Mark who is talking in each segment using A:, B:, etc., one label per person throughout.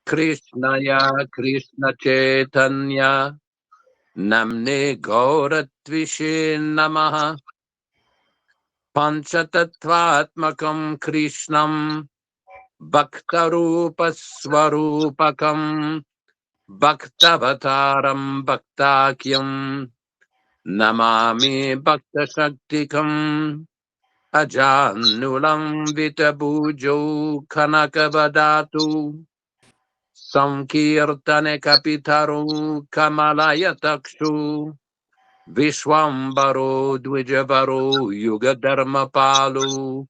A: Krishnaya Krishna Chaitanya Namne Gauratvishe Namaha Panchatattvatmakam Krishnam Bhaktarupa Swarupakam Bhaktavataram Bhaktakyam Namami Bhakta Shaktikam Ajanulam Vitabhujo Kanakavadatu Sankirtane Kapitaru Kamalaya Vishwambaro Dvijavaro Yuga Dharma Palu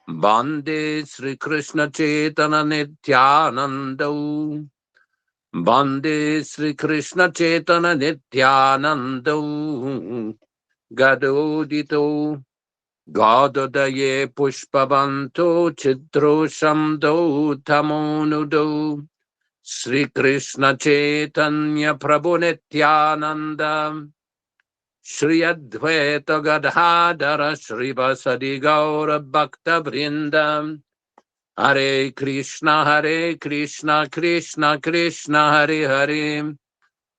A: Bande Sri Krishna Chaitanya Nityanando Bande Sri Krishna Chaitanya Nityanando Gadodito Gadodaye Pushpavanto Chitro Shamdo Tamonudo Sri Krishna Chaitanya Prabhu Nityananda Shri Advaita Gadadhara Shri Vasadi Gaura Bhakta Vrindam Hare Krishna Krishna Krishna Hare Hare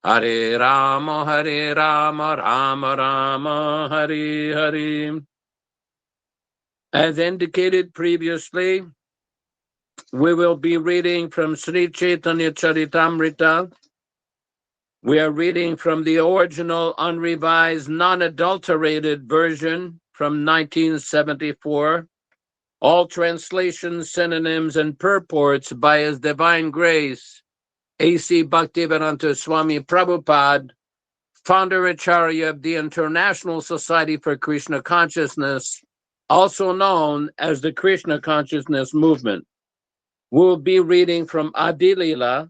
A: Hare Rama Rama Rama Hare Hare. As indicated previously, we will be reading from Sri Caitanya-caritāmṛta. We are reading from the original, unrevised, non-adulterated version from 1974. All translations, synonyms, and purports by His Divine Grace A.C. Bhaktivedanta Swami Prabhupāda, Founder-Ācārya of the International Society for Krishna Consciousness, also known as the Krishna Consciousness Movement. We'll be reading from Ādi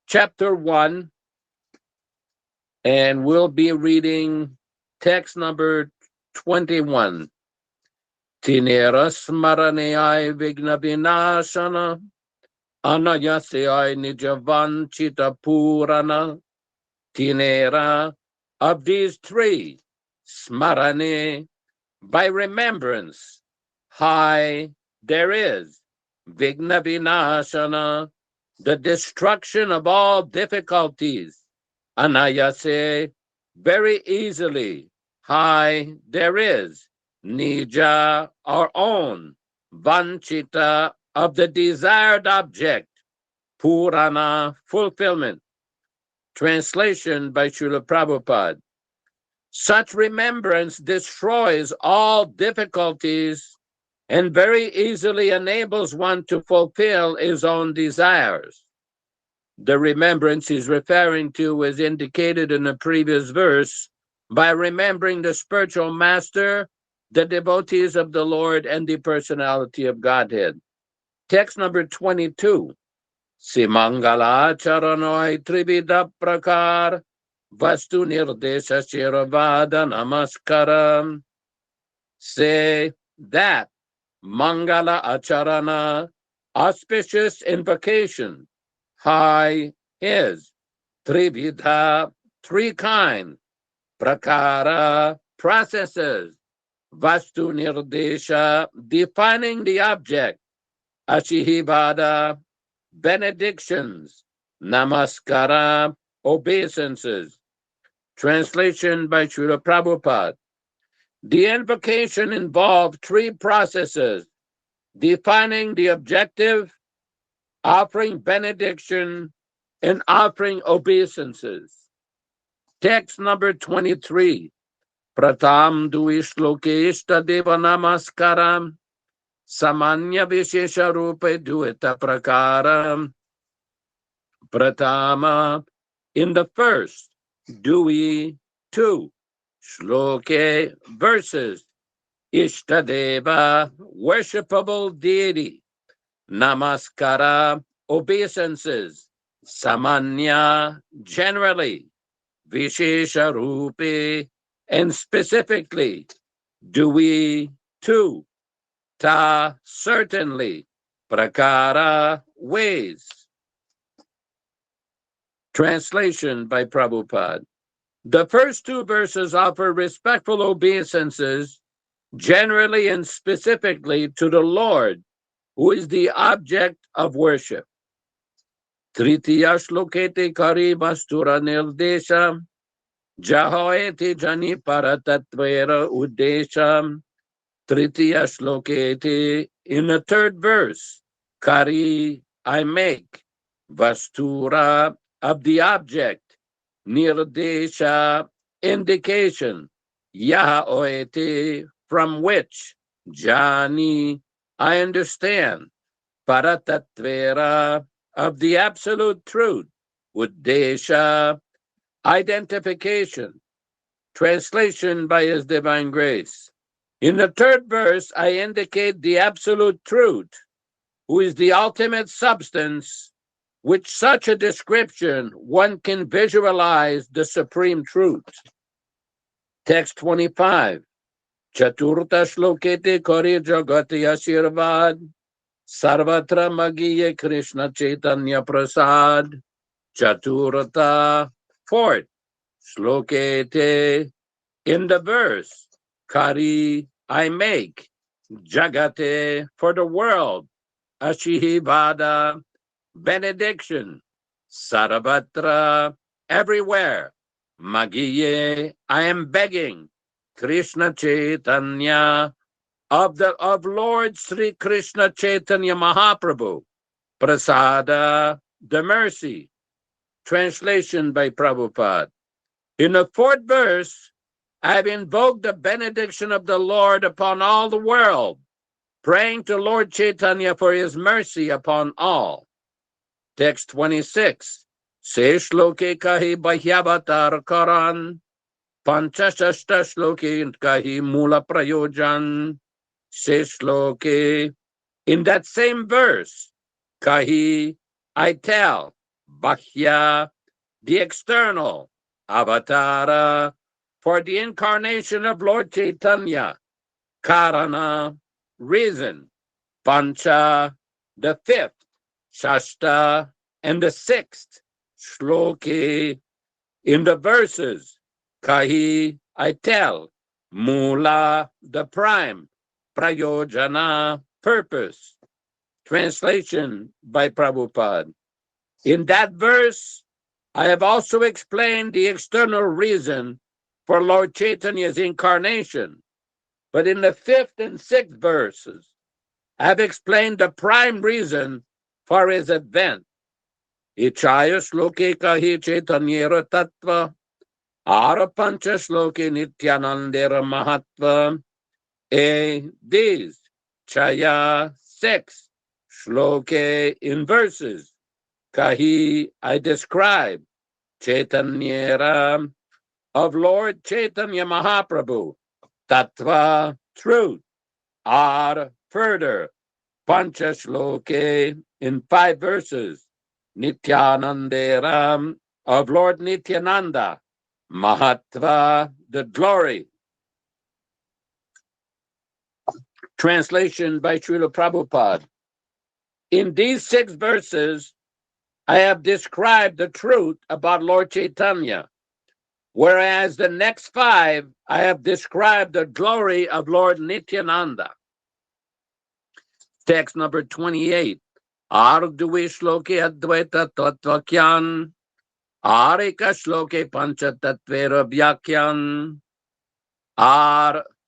A: chapter 1, and we'll be reading text number 21. Tinera smaraneyai vigna vinashana anayaseyai nijavanchita purana. Tinera, of these three, smarane, by remembrance, high, there is, vigna vinashana, the destruction of all difficulties. Anayase, very easily, high, there is, nija, our own, vanchita, of the desired object, purana, fulfillment. Translation by Srila Prabhupada. Such remembrance destroys all difficulties and very easily enables one to fulfill his own desires. The remembrance he's referring to is indicated in the previous verse by remembering the spiritual master, the devotees of the Lord, and the personality of Godhead. Text number 22. Simangala charanoi trivida prakar vastu nirdesha shiravada namaskaram. Say that Mangala Acharana, auspicious invocation, high is, Trividha, three kind, Prakara, processes, Vastu Nirdesha, defining the object, Ashihivada, benedictions, Namaskara, obeisances. Translation by Srila Prabhupada. The invocation involved three processes: defining the objective, offering benediction, and offering obeisances. Text number 23. Pratam duishloke ishtadeva namaskaram samanya vishesha rupe dueta prakaram. Pratama, in the first, Dui, two, Shloke, verses, Ishtadeva, worshipable deity, Namaskara, obeisances, Samanya, generally, Vishesha Rupe, and specifically, Dui, two, Ta, certainly, Prakara, ways. Translation by Prabhupada. The first two verses offer respectful obeisances, generally and specifically to the Lord, who is the object of worship. Tritiya shlokete kari bastura nirdesha. Jahoeti jani paratatvera udesha. Tritiya shlokete, in the third verse, kari, I make, vastura, of the object, nirdesha, indication, yahoeti, from which, jani, I understand, paratatvera, of the absolute truth, uddesha, identification, translation by His Divine Grace. In the third verse, I indicate the absolute truth, who is the ultimate substance. With such a description, one can visualize the supreme truth. Text 25. Chaturta shlokete kori jagati ashirvad, sarvatra magiye Krishna Chaitanya prasad. Chaturta, fourth, shlokete, in the verse, kari, I make, jagate, for the world, ashihivada, benediction, sarvatra, everywhere, magiye, I am begging, Krishna Chaitanya, of Lord Sri Krishna Chaitanya Mahaprabhu, prasada, the mercy. Translation by Prabhupada. In the fourth verse, I have invoked the benediction of the Lord upon all the world, praying to Lord Chaitanya for his mercy upon all. Text 26. Se shloke kahi bahyavatar karan, panchashashta shloke kahi mula prayojan. Se shloke, in that same verse, kahi, I tell, bahya, the external, avatara, for the incarnation of Lord Chaitanya, karana, reason, pancha, the fifth, shashta, and the sixth, shloki, in the verses, kahi, I tell, mula, the prime, prayojana, purpose. Translation by Prabhupada. In that verse, I have also explained the external reason for Lord Chaitanya's incarnation. But in the fifth and sixth verses, I have explained the prime reason for his advent. Ichaya shloke kahi chaitanyera tattva, ara pancha shloke nityanandera mahatva. These, chaya, six, shloke, in verses, kahi, I describe, chaitanyera, of Lord Chaitanya Mahaprabhu, tattva, truth, ar, further, pancha shloke, in 5 verses, nityanandera, of Lord Nityananda, mahatva, the glory. Translation by Srila Prabhupada. In these 6 verses, I have described the truth about Lord Chaitanya, whereas the next 5, I have described the glory of Lord Nityananda. Text number 28. Ardui shloke advaita tattvakyan, arika shloke pancha tattvera vyakyan.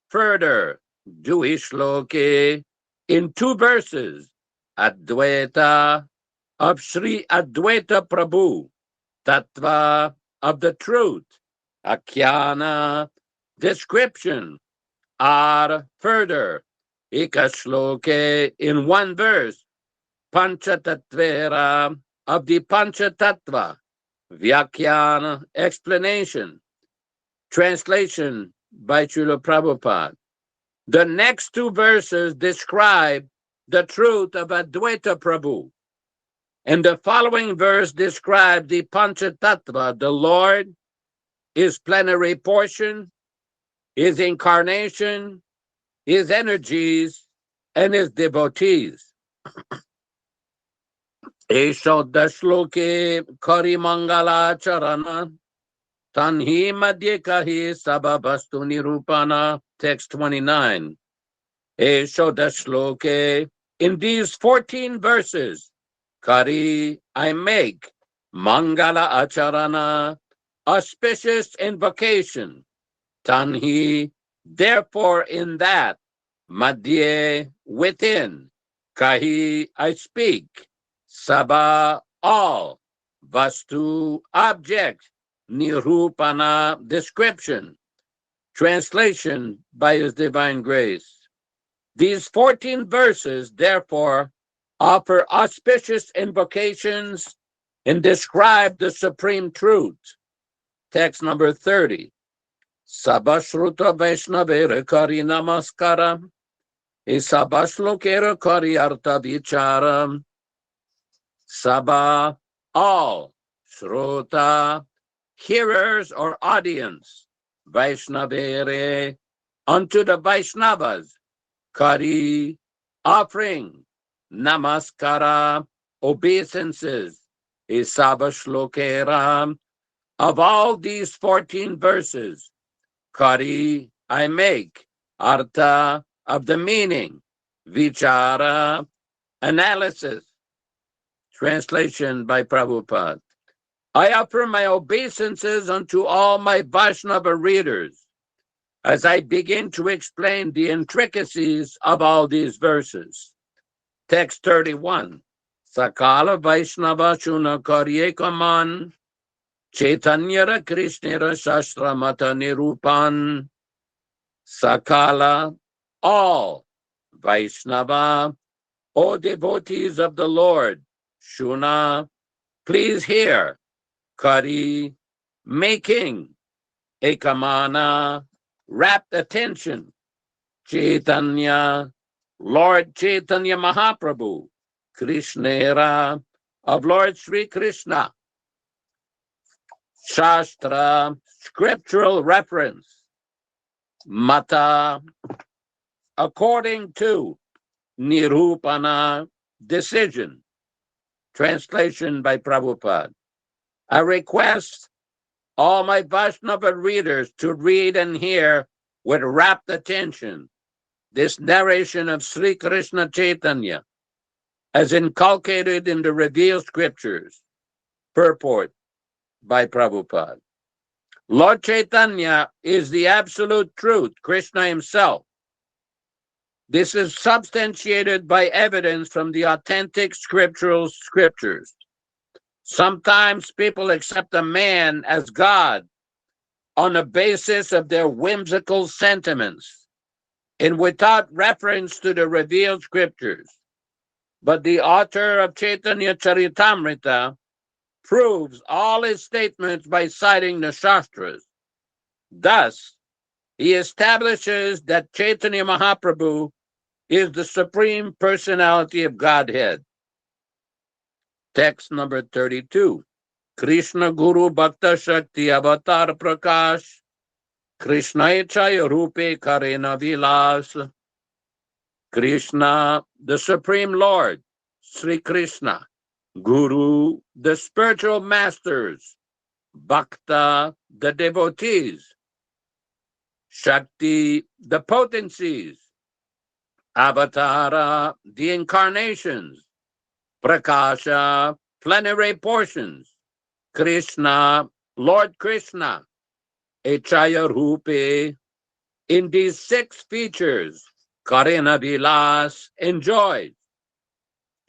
A: Further, Dui shloke, in 2 verses, Advaita, of Sri Advaita Prabhu, Tattva, of the truth, Akyana, description, further, Ikashloke, in 1 verse, Panchatattvera, of the Panchatattva, Vyakyana, explanation. Translation by Srila Prabhupada. The next 2 verses describe the truth of Advaita Prabhu. And the following verse describes the Panchatattva, the Lord, his plenary portion, his incarnation, his energies, and his devotees. Yaśodā shloke kari mangala charana, tanhi madhye kahi sabhabastu nirupana. Text 29. Yaśodā shloke, in these 14 verses, Kari, I make. Mangala Acharana, auspicious invocation. Tanhi, therefore in that. Madhye, within. Kahi, I speak. Sabha, all. Vastu, object. Nirupana, description. Translation by His Divine Grace. These 14 verses, therefore, offer auspicious invocations and describe the supreme truth. Text number 30. Sabashruta Vaishnavera Kari Namaskara. Sabashlokera Kari Arta Vichara. Sabha, all. Shruta, hearers or audience. Vaishnavere, unto the Vaishnavas. Kari, offering. Namaskara, obeisances. Sabashlokera, of all these 14 verses. Kari, I make. Artha, of the meaning. Vichara, analysis. Translation by Prabhupada. I offer my obeisances unto all my Vaishnava readers as I begin to explain the intricacies of all these verses. Text 31. Sakala Vaishnava Shuna Karyekaman Caitanya Krishnera Shastra Mata Nirupan. Sakala, all. Vaishnava, O devotees of the Lord. Shuna, please hear. Kari, making. Ekamana, rapt attention. Caitanya, Lord Caitanya Mahaprabhu. Krishnera, of Lord Sri Krishna. Shastra, scriptural reference. Mata, according to. Nirupana, decision. Translation by Prabhupada. I request all my Vaishnava readers to read and hear with rapt attention this narration of Sri Krishna Chaitanya as inculcated in the revealed scriptures. Purport by Prabhupada. Lord Chaitanya is the absolute truth, Krishna himself. This is substantiated by evidence from the authentic scriptural scriptures. Sometimes people accept a man as God on the basis of their whimsical sentiments and without reference to the revealed scriptures. But the author of Caitanya-caritāmṛta proves all his statements by citing the Shastras. Thus, he establishes that Chaitanya Mahaprabhu is the Supreme Personality of Godhead. Text number 32. Krishna Guru Bhakta Shakti Avatar Prakash Krishna Chaya Rupe Karena Vilas. Krishna, the Supreme Lord, Sri Krishna. Guru, the spiritual masters. Bhakta, the devotees. Shakti, the potencies. Avatara, the incarnations. Prakasha, plenary portions. Krishna, Lord Krishna. Echaya Rupe, in these 6 features. Karena Vilas, enjoys.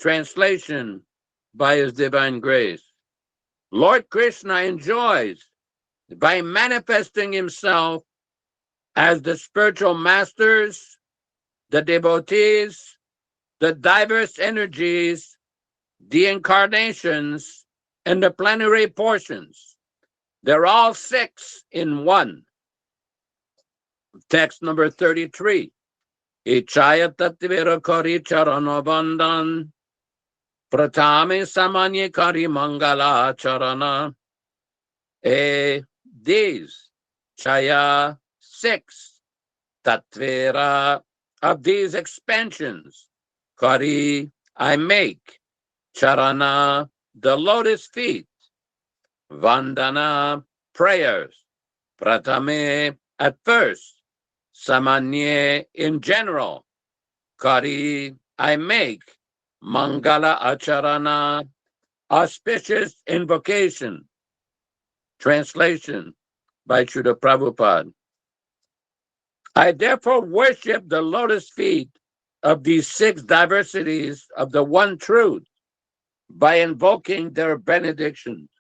A: Translation by His Divine Grace. Lord Krishna enjoys by manifesting himself as the spiritual masters, the devotees, the diverse energies, the incarnations, and the plenary portions. They're all 6 in one. Text number 33. Ichaya Tattvira Kari Charanabandhan Pratame Samanya Kari Mangala Charana. These Chaya 6 Tattvira, of these expansions. Kari, I make. Charana, the lotus feet. Vandana, prayers. Pratame, at first. Samanye, in general. Kari, I make. Mangala Acharana, auspicious invocation. Translation by Srila Prabhupada. I therefore worship the lotus feet of these 6 diversities of the one truth by invoking their benedictions.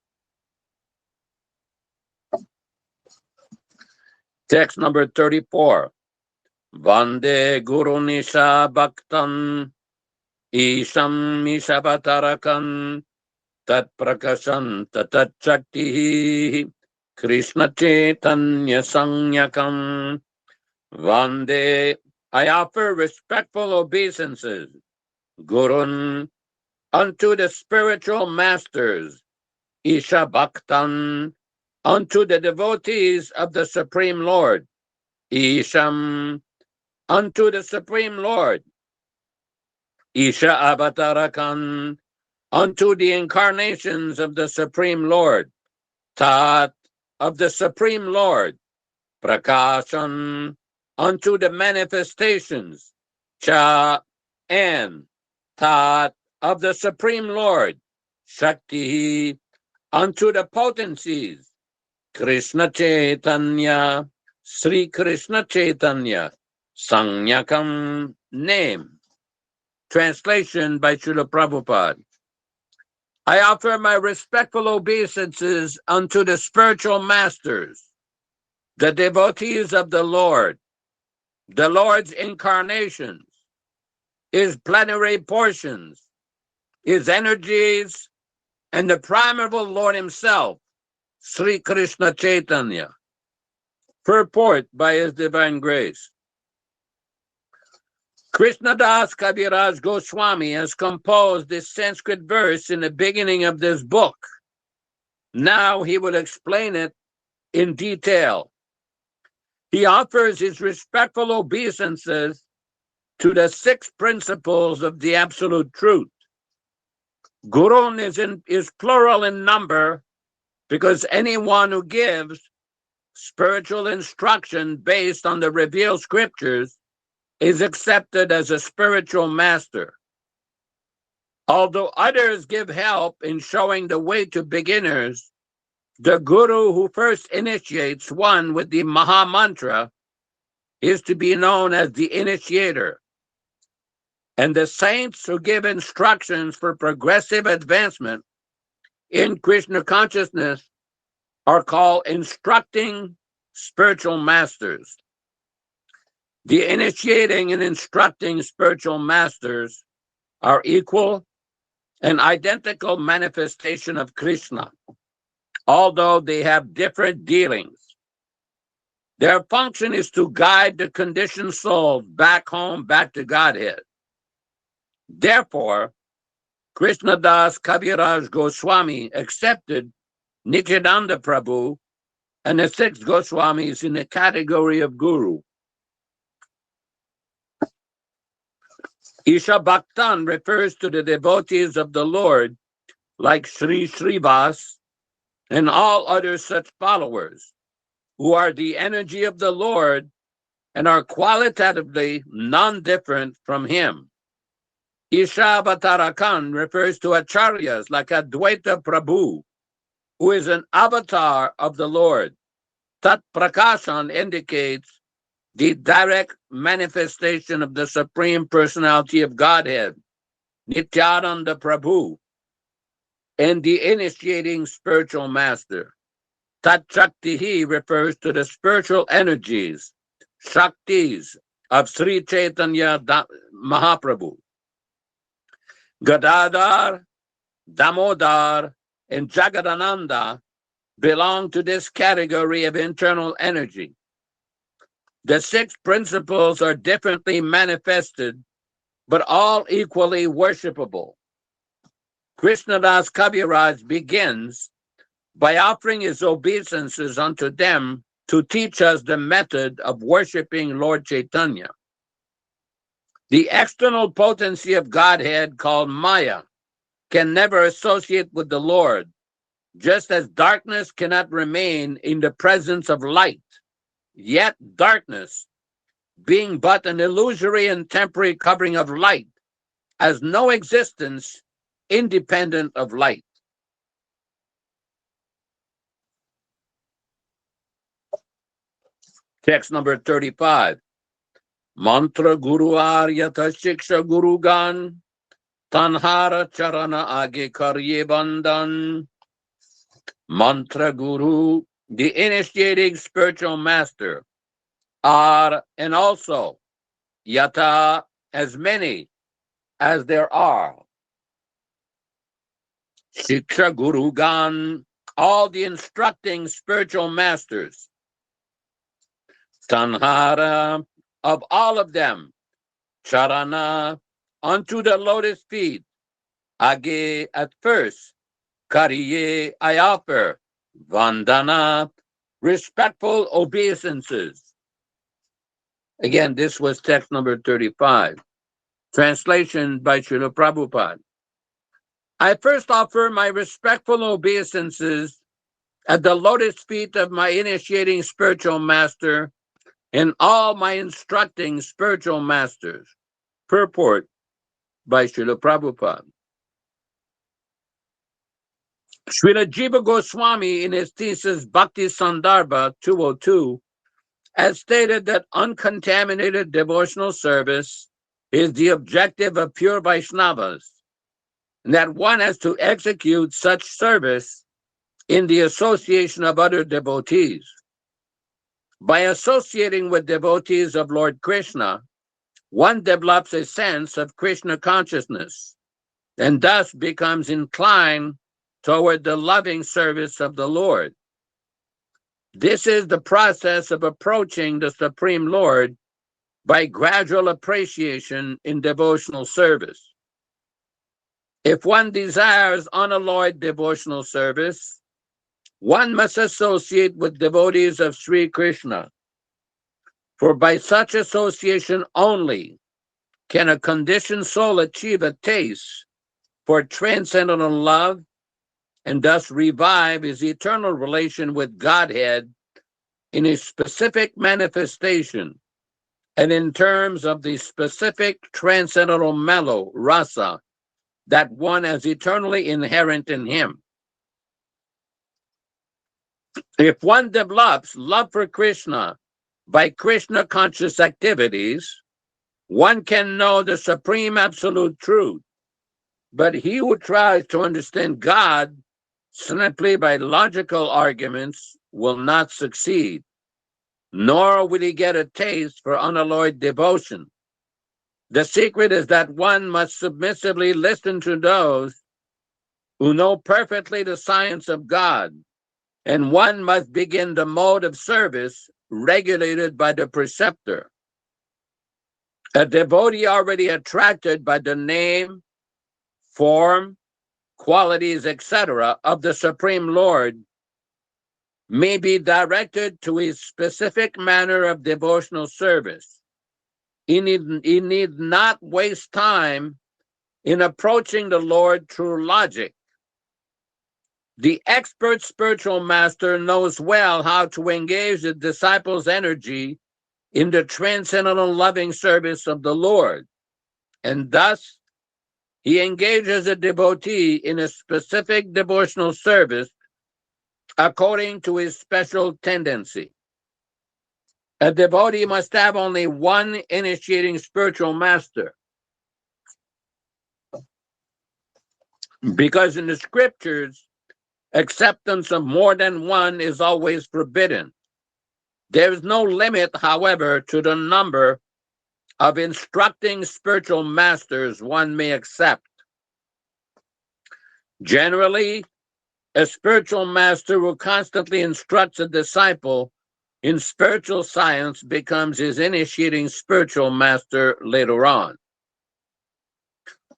A: Text number 34. Vande Guru Nisha Bhaktan Isham Mishavatarakan Tat Prakashan Tat Shakti Krishna Chaitanya Sanyakam. Vande, I offer respectful obeisances, Gurun, unto the spiritual masters, Isha Bhaktan, unto the devotees of the Supreme Lord, Isham, unto the Supreme Lord, Isha Avatarakan, unto the incarnations of the Supreme Lord, Tat, of the Supreme Lord, Prakashan, unto the manifestations, Cha, and Tat, of the Supreme Lord, Shakti, unto the potencies, Krishna Chaitanya, Sri Krishna Chaitanya, Sanyakam, name. Translation by Srila Prabhupada. I offer my respectful obeisances unto the spiritual masters, the devotees of the Lord's incarnations, His plenary portions, His energies, and the primeval Lord Himself, Sri Krishna Chaitanya. Purport by His Divine Grace. Krishnadas Kaviraj Goswami has composed this Sanskrit verse in the beginning of this book. Now he will explain it in detail. He offers his respectful obeisances to the 6 principles of the Absolute Truth. Gurun is plural in number because anyone who gives spiritual instruction based on the revealed scriptures is accepted as a spiritual master. Although others give help in showing the way to beginners, the guru who first initiates one with the Maha Mantra is to be known as the initiator. And the saints who give instructions for progressive advancement in Krishna consciousness are called instructing spiritual masters. The initiating and instructing spiritual masters are equal and identical manifestation of Krishna, although they have different dealings. Their function is to guide the conditioned soul back home, back to Godhead. Therefore, Krishnadas Kaviraj Goswami accepted Nityananda Prabhu and the 6 Goswamis in the category of guru. Isha Bhaktan refers to the devotees of the Lord like Sri Srivas and all other such followers who are the energy of the Lord and are qualitatively non-different from Him. Isha Avatarakan refers to acharyas like Advaita Prabhu, who is an avatar of the Lord. Tat Prakashan indicates the direct manifestation of the Supreme Personality of Godhead, Nityananda Prabhu, and the initiating spiritual master. Tat Shakti refers to the spiritual energies, Shaktis, of Sri Chaitanya Mahaprabhu. Gadadhar, Damodar, and Jagadananda belong to this category of internal energy. The 6 principles are differently manifested, but all equally worshipable. Krishnadas Kaviraj begins by offering his obeisances unto them to teach us the method of worshiping Lord Chaitanya. The external potency of Godhead called Maya can never associate with the Lord, just as darkness cannot remain in the presence of light. Yet darkness, being but an illusory and temporary covering of light, has no existence independent of light. Text number 35. Mantra Guru Aryata Shiksha Guru Gan Tanhara Charana Age Karye Bandhan. Mantra Guru, the initiating spiritual master, are and also Yata, as many as there are. Shiksha Guru Gan, all the instructing spiritual masters. Tanhara, of all of them. Charana, unto the lotus feet. Age, at first. Kariye, I offer. Vandana, respectful obeisances. Again, this was text number 35. Translation by Srila Prabhupada. I first offer my respectful obeisances at the lotus feet of my initiating spiritual master and all my instructing spiritual masters. Purport by Srila Prabhupada. Srila Jiva Goswami, in his thesis Bhakti Sandarbha 202, has stated that uncontaminated devotional service is the objective of pure Vaishnavas, and that one has to execute such service in the association of other devotees. By associating with devotees of Lord Krishna, one develops a sense of Krishna consciousness, and thus becomes inclined toward the loving service of the Lord. This is the process of approaching the Supreme Lord by gradual appreciation in devotional service. If one desires unalloyed devotional service, one must associate with devotees of Sri Krishna, for by such association only can a conditioned soul achieve a taste for transcendental love and thus revive his eternal relation with Godhead in a specific manifestation and in terms of the specific transcendental mellow rasa that one has eternally inherent in him. If one develops love for Krishna by Krishna conscious activities, one can know the supreme absolute truth. But he who tries to understand God simply by logical arguments will not succeed, nor will he get a taste for unalloyed devotion. The secret is that one must submissively listen to those who know perfectly the science of God, and one must begin the mode of service regulated by the preceptor. A devotee already attracted by the name, form, qualities, etc. of the Supreme Lord may be directed to his specific manner of devotional service. He need not waste time in approaching the Lord through logic. The expert spiritual master knows well how to engage the disciple's energy in the transcendental loving service of the Lord, and thus he engages a devotee in a specific devotional service according to his special tendency. A devotee must have only one initiating spiritual master, because in the scriptures, acceptance of more than one is always forbidden. There is no limit, however, to the number of instructing spiritual masters one may accept. Generally, a spiritual master who constantly instructs a disciple in spiritual science becomes his initiating spiritual master later on.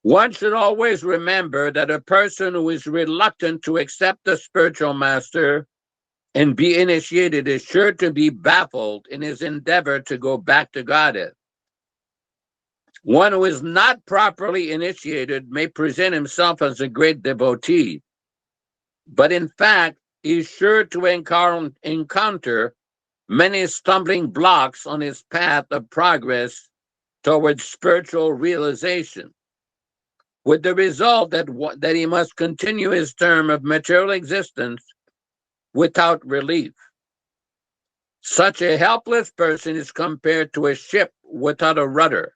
A: One should always remember that a person who is reluctant to accept a spiritual master and be initiated is sure to be baffled in his endeavor to go back to Godhead. One who is not properly initiated may present himself as a great devotee, but in fact, he is sure to encounter many stumbling blocks on his path of progress towards spiritual realization. with the result that he must continue his term of material existence without relief. Such a helpless person is compared to a ship without a rudder,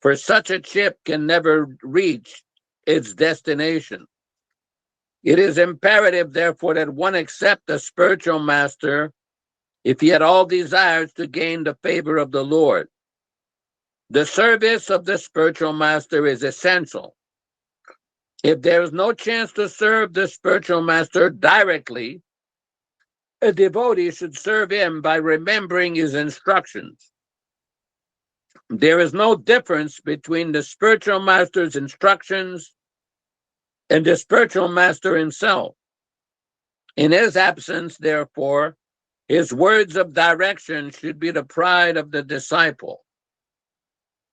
A: for such a ship can never reach its destination. It is imperative, therefore, that one accept a spiritual master if he had all desires to gain the favor of the Lord. The service of the spiritual master is essential. If there is no chance to serve the spiritual master directly, a devotee should serve him by remembering his instructions. There is no difference between the spiritual master's instructions and the spiritual master himself. In his absence, therefore, his words of direction should be the pride of the disciple.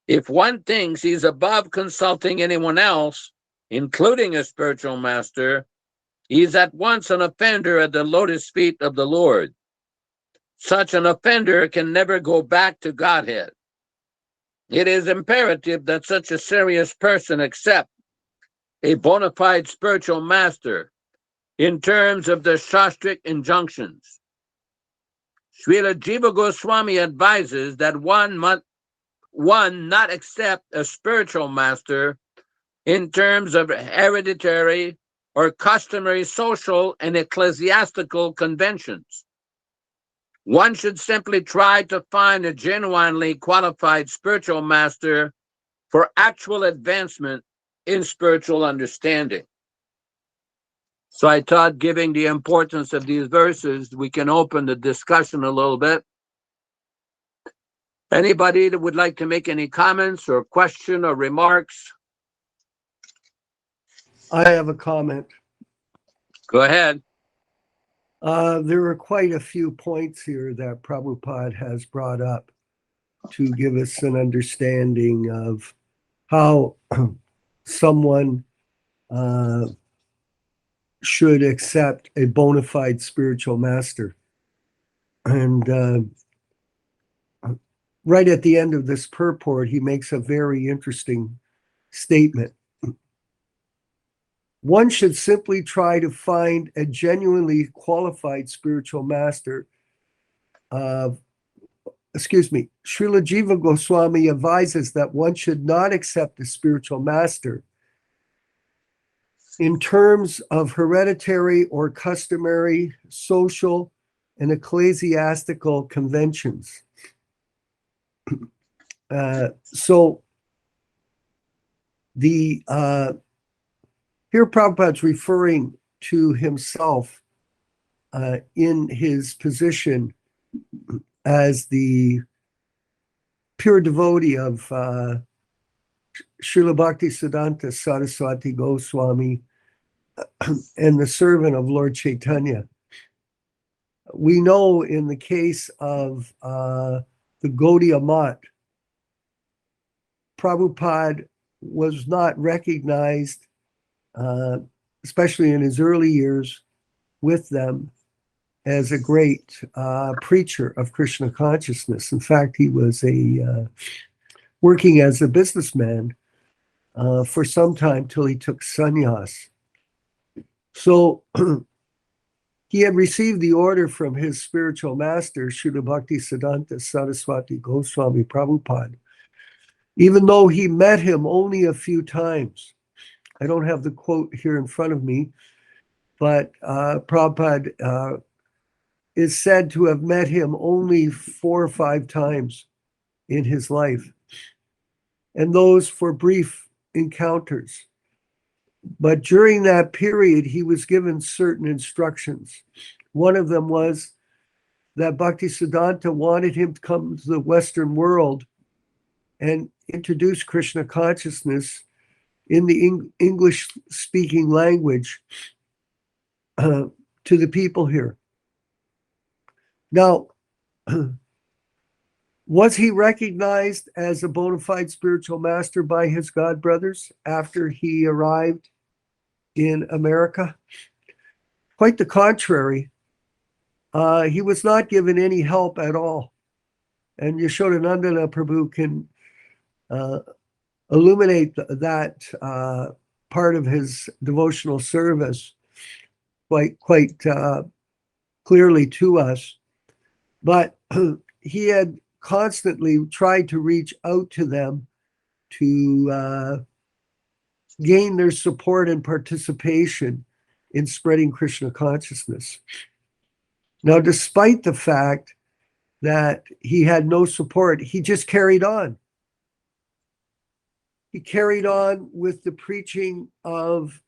A: If one thinks he's above consulting anyone else, including a spiritual master, he's at once an offender at the lotus feet of the Lord. Such an offender can never go back to Godhead. It is imperative that such a serious person accept a bona fide spiritual master in terms of the Shastric injunctions. Srila Jiva Goswami advises that one not accept a spiritual master in terms of hereditary or customary social and ecclesiastical conventions. One should simply try to find a genuinely qualified spiritual master for actual advancement in spiritual understanding. So I thought, giving the importance of these verses, we can open the discussion a little bit. Anybody that would like to make any comments or question or remarks?
B: I have a comment.
A: Go ahead.
B: There are quite a few points here that Prabhupada has brought up to give us an understanding of how someone should accept a bona fide spiritual master. And right at the end of this purport, he makes a very interesting statement. One should simply try to find a genuinely qualified spiritual master. Srila Jiva Goswami advises that one should not accept a spiritual master in terms of hereditary or customary social and ecclesiastical conventions. Here Prabhupada's referring to himself in his position as the pure devotee of Srila Bhaktisiddhanta Saraswati Goswami and the servant of Lord Chaitanya. We know in the case of the Gaudiya Math, Prabhupada was not recognized, especially in his early years with them, as a great preacher of Krishna consciousness. In fact, he was working as a businessman for some time till he took sannyas. So he had received the order from his spiritual master, Srila Bhaktisiddhanta Saraswati Goswami Prabhupada, even though he met him only a few times. I don't have the quote here in front of me, but Prabhupada is said to have met him only 4 or 5 times in his life, and those for brief encounters. But during that period, he was given certain instructions. One of them was that Bhaktisiddhanta wanted him to come to the Western world and introduce Krishna consciousness in the English-speaking language to the people here. Now, was he recognized as a bona fide spiritual master by his godbrothers after he arrived in America? Quite the contrary. He was not given any help at all. And Yaśodā-nandana Prabhu can illuminate that part of his devotional service quite clearly to us. But he had constantly tried to reach out to them to gain their support and participation in spreading Krishna consciousness. Now, despite the fact that he had no support, he just carried on. He carried on with the preaching of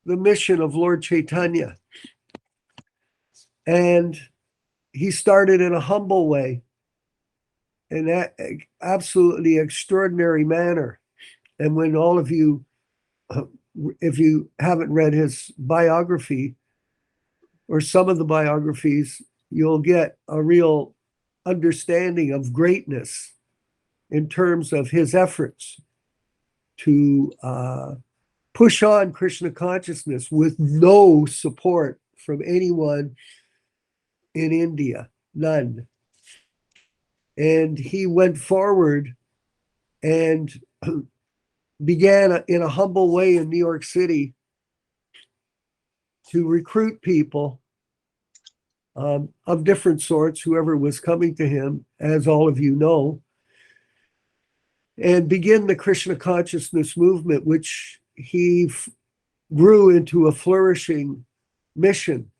B: the mission of Lord Chaitanya. And he started in a humble way, in an absolutely extraordinary manner. And when all of you, if you haven't read his biography or some of the biographies, you'll get a real understanding of greatness in terms of his efforts to push on Krishna consciousness with no support from anyone in India, none. And he went forward and began in a humble way in New York City to recruit people of different sorts, whoever was coming to him, as all of you know, and begin the Krishna consciousness movement, which he grew into a flourishing mission.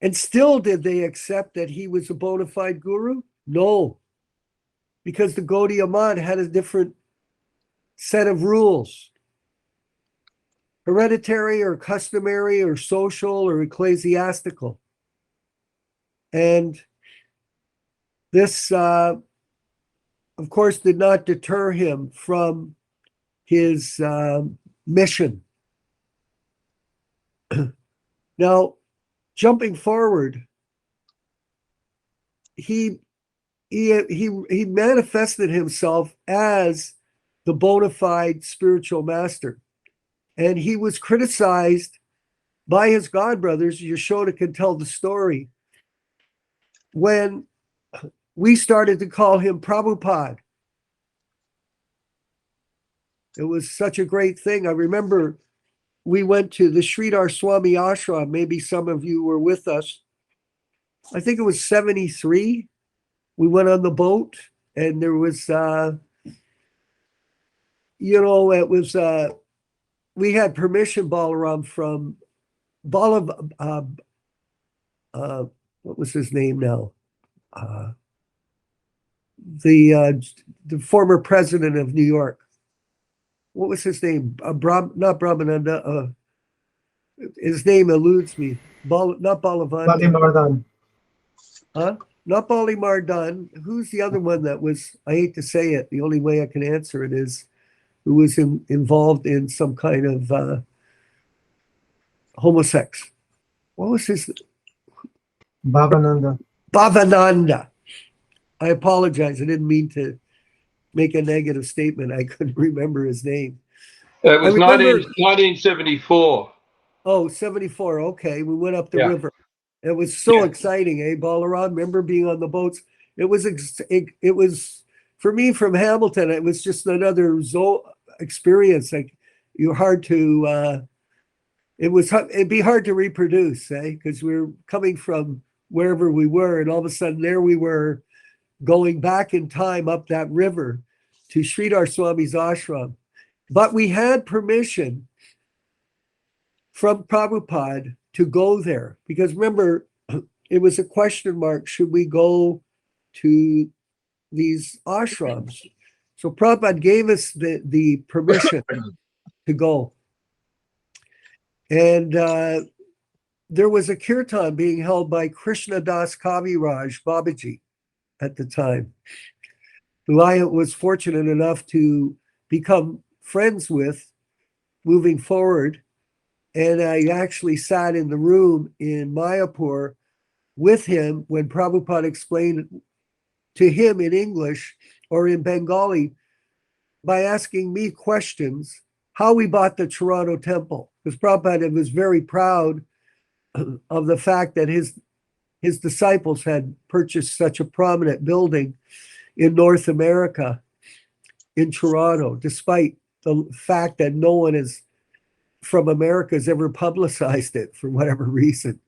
B: And still, did they accept that he was a bona fide guru? No, because the Gaudiya Math had a different set of rules. Hereditary or customary or social or ecclesiastical. And this, of course, did not deter him from his mission. Now, jumping forward, he manifested himself as the bona fide spiritual master. And he was criticized by his godbrothers. Yaśodā can tell the story. When we started to call him Prabhupada. It was such a great thing. I remember we went to the Sridhar Swami ashram. Maybe some of you were with us. I think it was 73. We went on the boat, and there was, it was, we had permission, Balaram, from what was his name now? The former president of New York. What was his name? Not Brahmananda. His name eludes me. Not Balavanda. Huh? Not Bali Mardan. Who's the other one that was, I hate to say it, the only way I can answer it is, who was involved in some kind of homosex. What was his? Bhavananda. I apologize. I didn't mean to make a negative statement. I couldn't remember his name.
C: It was 1974.
B: Oh, 74. Okay. We went up the river. It was so exciting, eh, Balaram? Remember being on the boats? It was for me from Hamilton. It was just another experience. Like you're hard to. It'd be hard to reproduce, eh? Because we were coming from wherever we were, and all of a sudden there we were, going back in time up that river to Sridhar Swami's ashram. But we had permission from Prabhupada to go there, because remember, it was a question mark, should we go to these ashrams? So Prabhupada gave us the permission to go. And there was a kirtan being held by Krishna Das Kaviraj Babaji at the time, who I was fortunate enough to become friends with moving forward. And I actually sat in the room in Mayapur with him when Prabhupada explained to him in English or in Bengali by asking me questions how we bought the Toronto temple. Because Prabhupada was very proud of the fact that his disciples had purchased such a prominent building in North America. in Toronto, despite the fact that no one from America has ever publicized it for whatever reason.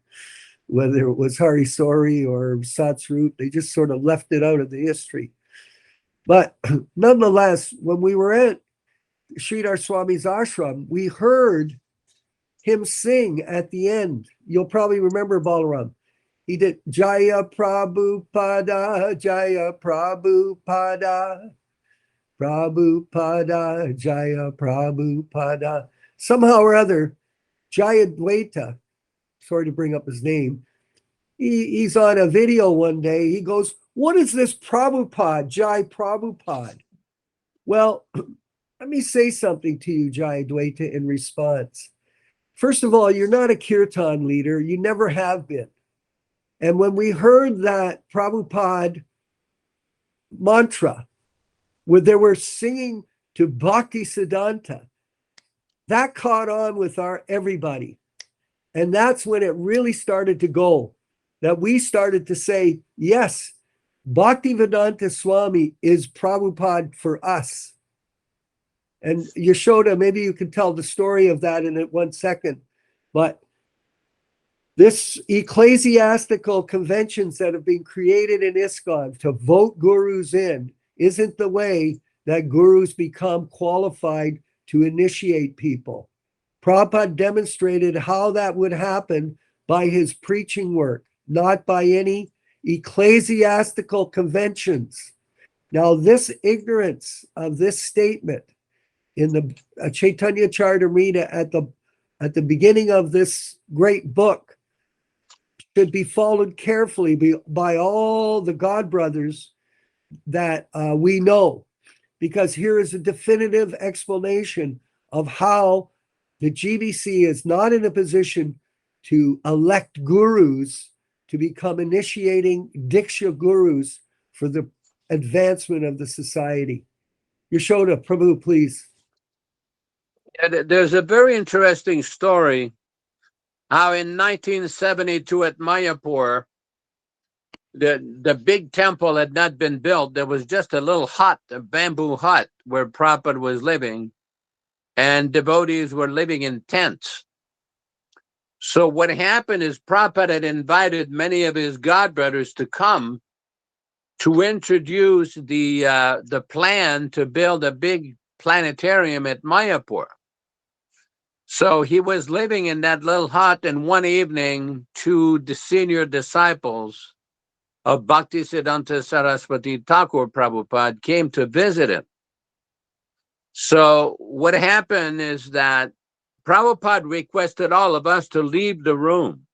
B: Whether it was Hari Sori or Satsrup, they just sort of left it out of the history. But nonetheless, when we were at Sridhar Swami's ashram, we heard him sing at the end. You'll probably remember Balaram. He did Jaya Prabhupada, Jaya Prabhupada, Prabhupada, Jaya Prabhupada. Somehow or other, Jayadvaita, sorry to bring up his name, he's on a video one day. He goes, "What is this Prabhupada, Jai Prabhupada?" Well, let me say something to you, Jayadvaita, in response. First of all, you're not a kirtan leader. You never have been. And when we heard that Prabhupada mantra, where they were singing to Bhaktisiddhanta, that caught on with everybody. And that's when it really started to go, that we started to say, yes, Bhaktivedanta Swami is Prabhupada for us. And Yaśodā, maybe you can tell the story of that in 1 second. But this ecclesiastical conventions that have been created in ISKCON to vote gurus in isn't the way that gurus become qualified to initiate people. Prabhupada demonstrated how that would happen by his preaching work, not by any ecclesiastical conventions. Now, this ignorance of this statement in the Caitanya-caritāmṛta at the beginning of this great book should be followed carefully by all the God brothers that we know, because here is a definitive explanation of how the GBC is not in a position to elect gurus to become initiating Diksha gurus for the advancement of the society. Yaśodā, Prabhu, please.
A: Yeah, there's a very interesting story how in 1972 at Mayapur, the big temple had not been built. There was just a little hut, a bamboo hut, where Prabhupada was living, and devotees were living in tents. So what happened is Prabhupada had invited many of his godbrothers to come to introduce the plan to build a big planetarium at Mayapur. So he was living in that little hut, and one evening, two senior disciples of Bhaktisiddhanta Saraswati Thakur Prabhupada came to visit him. So what happened is that Prabhupada requested all of us to leave the room.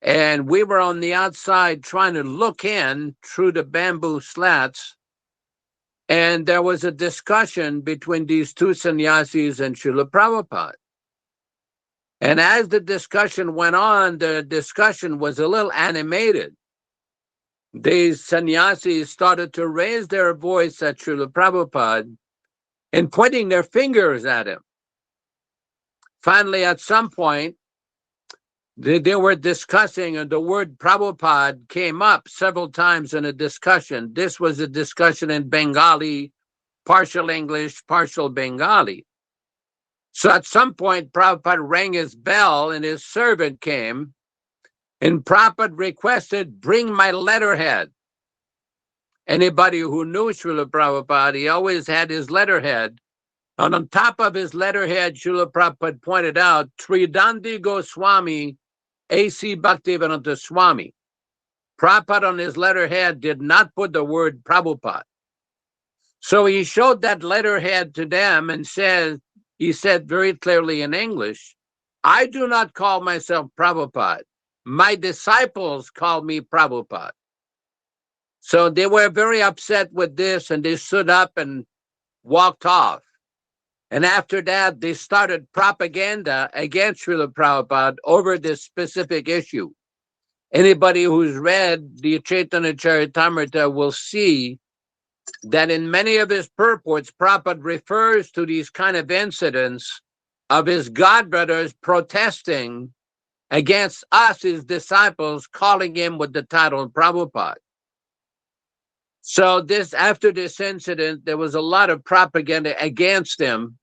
A: And we were on the outside trying to look in through the bamboo slats. And there was a discussion between these two sannyasis and Srila Prabhupada. And as the discussion went on, the discussion was a little animated. These sannyasis started to raise their voice at Srila Prabhupada and pointing their fingers at him. Finally, at some point, they were discussing, and the word Prabhupada came up several times in a discussion. This was a discussion in Bengali, partial English, partial Bengali. So at some point, Prabhupada rang his bell and his servant came, and Prabhupada requested, "Bring my letterhead." Anybody who knew Srila Prabhupada, he always had his letterhead. And on top of his letterhead, Srila Prabhupada pointed out, Tridandi Goswami A.C. Bhaktivedanta Swami. Prabhupada on his letterhead did not put the word Prabhupada. So he showed that letterhead to them and he said very clearly in English, "I do not call myself Prabhupada. My disciples call me Prabhupada." So they were very upset with this, and they stood up and walked off. And after that, they started propaganda against Srila Prabhupada over this specific issue. Anybody who's read the Caitanya-caritāmṛta will see that in many of his purports, Prabhupada refers to these kind of incidents of his godbrothers protesting against us, his disciples, calling him with the title Prabhupada. So after this incident, there was a lot of propaganda against him,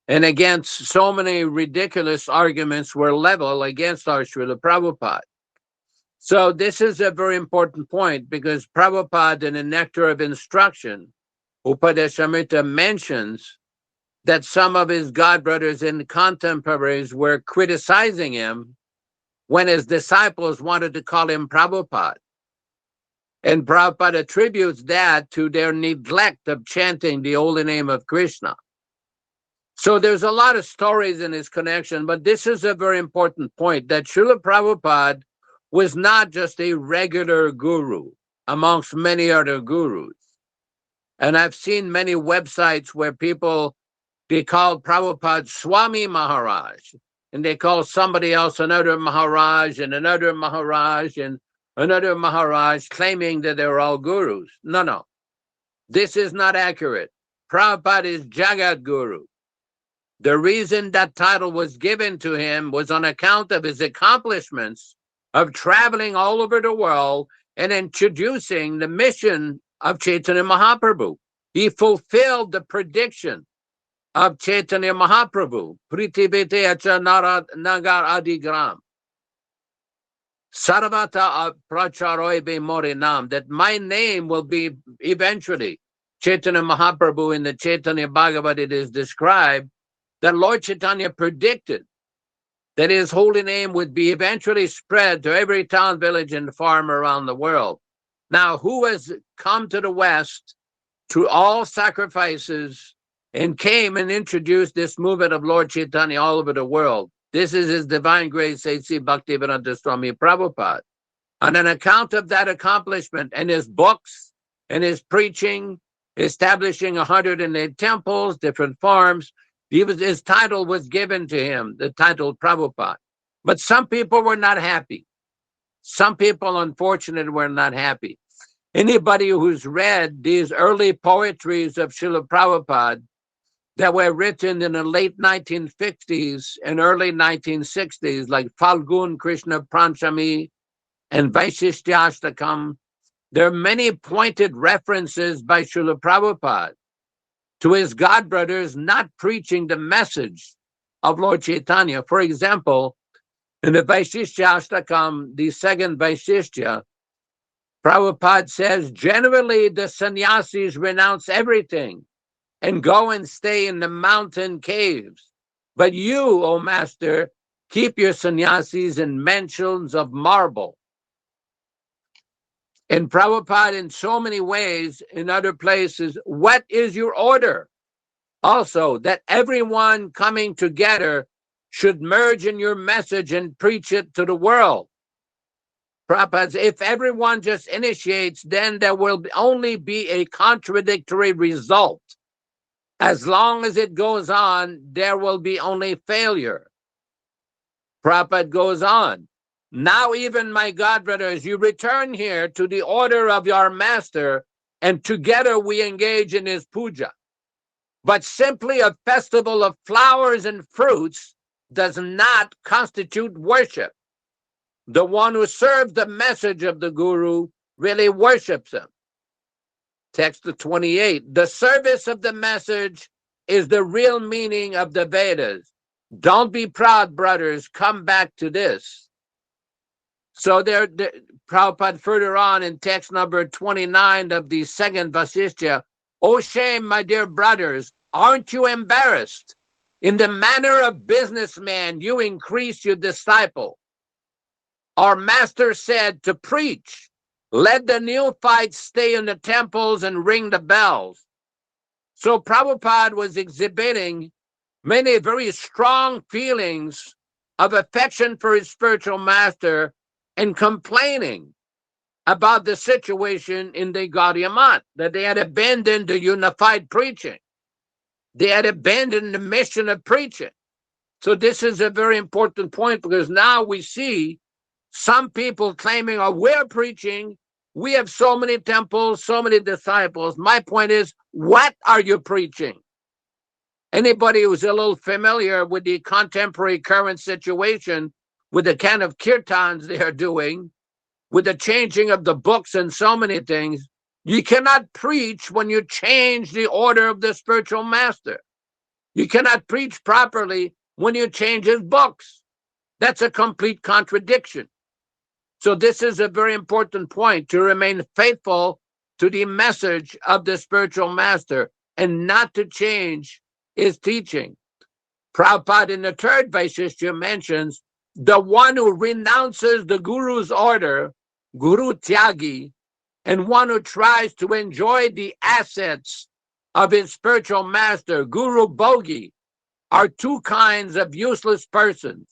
A: and against so many ridiculous arguments were leveled against our Srila Prabhupada. So this is a very important point, because Prabhupada in the Nectar of Instruction, Upadeshamrita, mentions that some of his godbrothers and contemporaries were criticizing him when his disciples wanted to call him Prabhupada. And Prabhupada attributes that to their neglect of chanting the holy name of Krishna. So there's a lot of stories in this connection, but this is a very important point, that Srila Prabhupada was not just a regular guru amongst many other gurus. And I've seen many websites where they call Prabhupada Swami Maharaj, and they call somebody else another Maharaj and another Maharaj and another Maharaj, claiming that they're all gurus. No. This is not accurate. Prabhupada is Jagat Guru. The reason that title was given to him was on account of his accomplishments of traveling all over the world and introducing the mission of Chaitanya Mahaprabhu. He fulfilled the prediction of Chaitanya Mahaprabhu, Pritibete Acha Nagar Ādi Gram. Sarvata Pracharoibe Morinam, that my name will be eventually. Chaitanya Mahaprabhu in the Chaitanya Bhagavad, it is described that Lord Chaitanya predicted that his holy name would be eventually spread to every town, village, and farm around the world. Now, who has come to the West through all sacrifices and came and introduced this movement of Lord Chaitanya all over the world? This is His Divine Grace A.C. Bhaktivedanta Swami Prabhupāda. On an account of that accomplishment and his books and his preaching, establishing 108 temples, different farms, his title was given to him, the title Prabhupada. But some people were not happy. Some people, unfortunately, were not happy. Anybody who's read these early poetries of Srila Prabhupada that were written in the late 1950s and early 1960s, like Falgun Krishna Pranchami and Vaishishtyashtakam, there are many pointed references by Srila Prabhupada to his godbrothers not preaching the message of Lord Chaitanya. For example, in the Vaishishtyashtakam, the second Vaishishtya, Prabhupada says, generally the sannyasis renounce everything and go and stay in the mountain caves. But you, O Master, keep your sannyasis in mansions of marble. And Prabhupada, in so many ways, in other places, what is your order? Also, that everyone coming together should merge in your message and preach it to the world. Prabhupada, if everyone just initiates, then there will only be a contradictory result. As long as it goes on, there will be only failure. Prabhupada goes on. Now even my godbrothers, you return here to the order of your master, and together we engage in his puja. But simply a festival of flowers and fruits does not constitute worship. The one who serves the message of the Guru really worships him. Text 28, the service of the message is the real meaning of the Vedas. Don't be proud, brothers, come back to this. So there, Prabhupada further on in text number 29 of the second Vasishtya, oh shame, my dear brothers, aren't you embarrassed? In the manner of businessman, you increase your disciple. Our master said to preach, let the neophytes stay in the temples and ring the bells. So Prabhupada was exhibiting many very strong feelings of affection for his spiritual master and complaining about the situation in the Gaudiya Math, that they had abandoned the unified preaching. They had abandoned the mission of preaching. So this is a very important point, because now we see some people claiming, oh, we're preaching, we have so many temples, so many disciples. My point is, what are you preaching? Anybody who's a little familiar with the contemporary current situation, with the kind of kirtans they are doing, with the changing of the books and so many things, You cannot preach when you change the order of the spiritual master. You cannot preach properly when you change his books. That's a complete contradiction. So this is a very important point, to remain faithful to the message of the spiritual master and not to change his teaching. Prabhupada in the third Vaishishya mentions the one who renounces the Guru's order, Guru Tyagi, and one who tries to enjoy the assets of his spiritual master, Guru Bhogi, are two kinds of useless persons.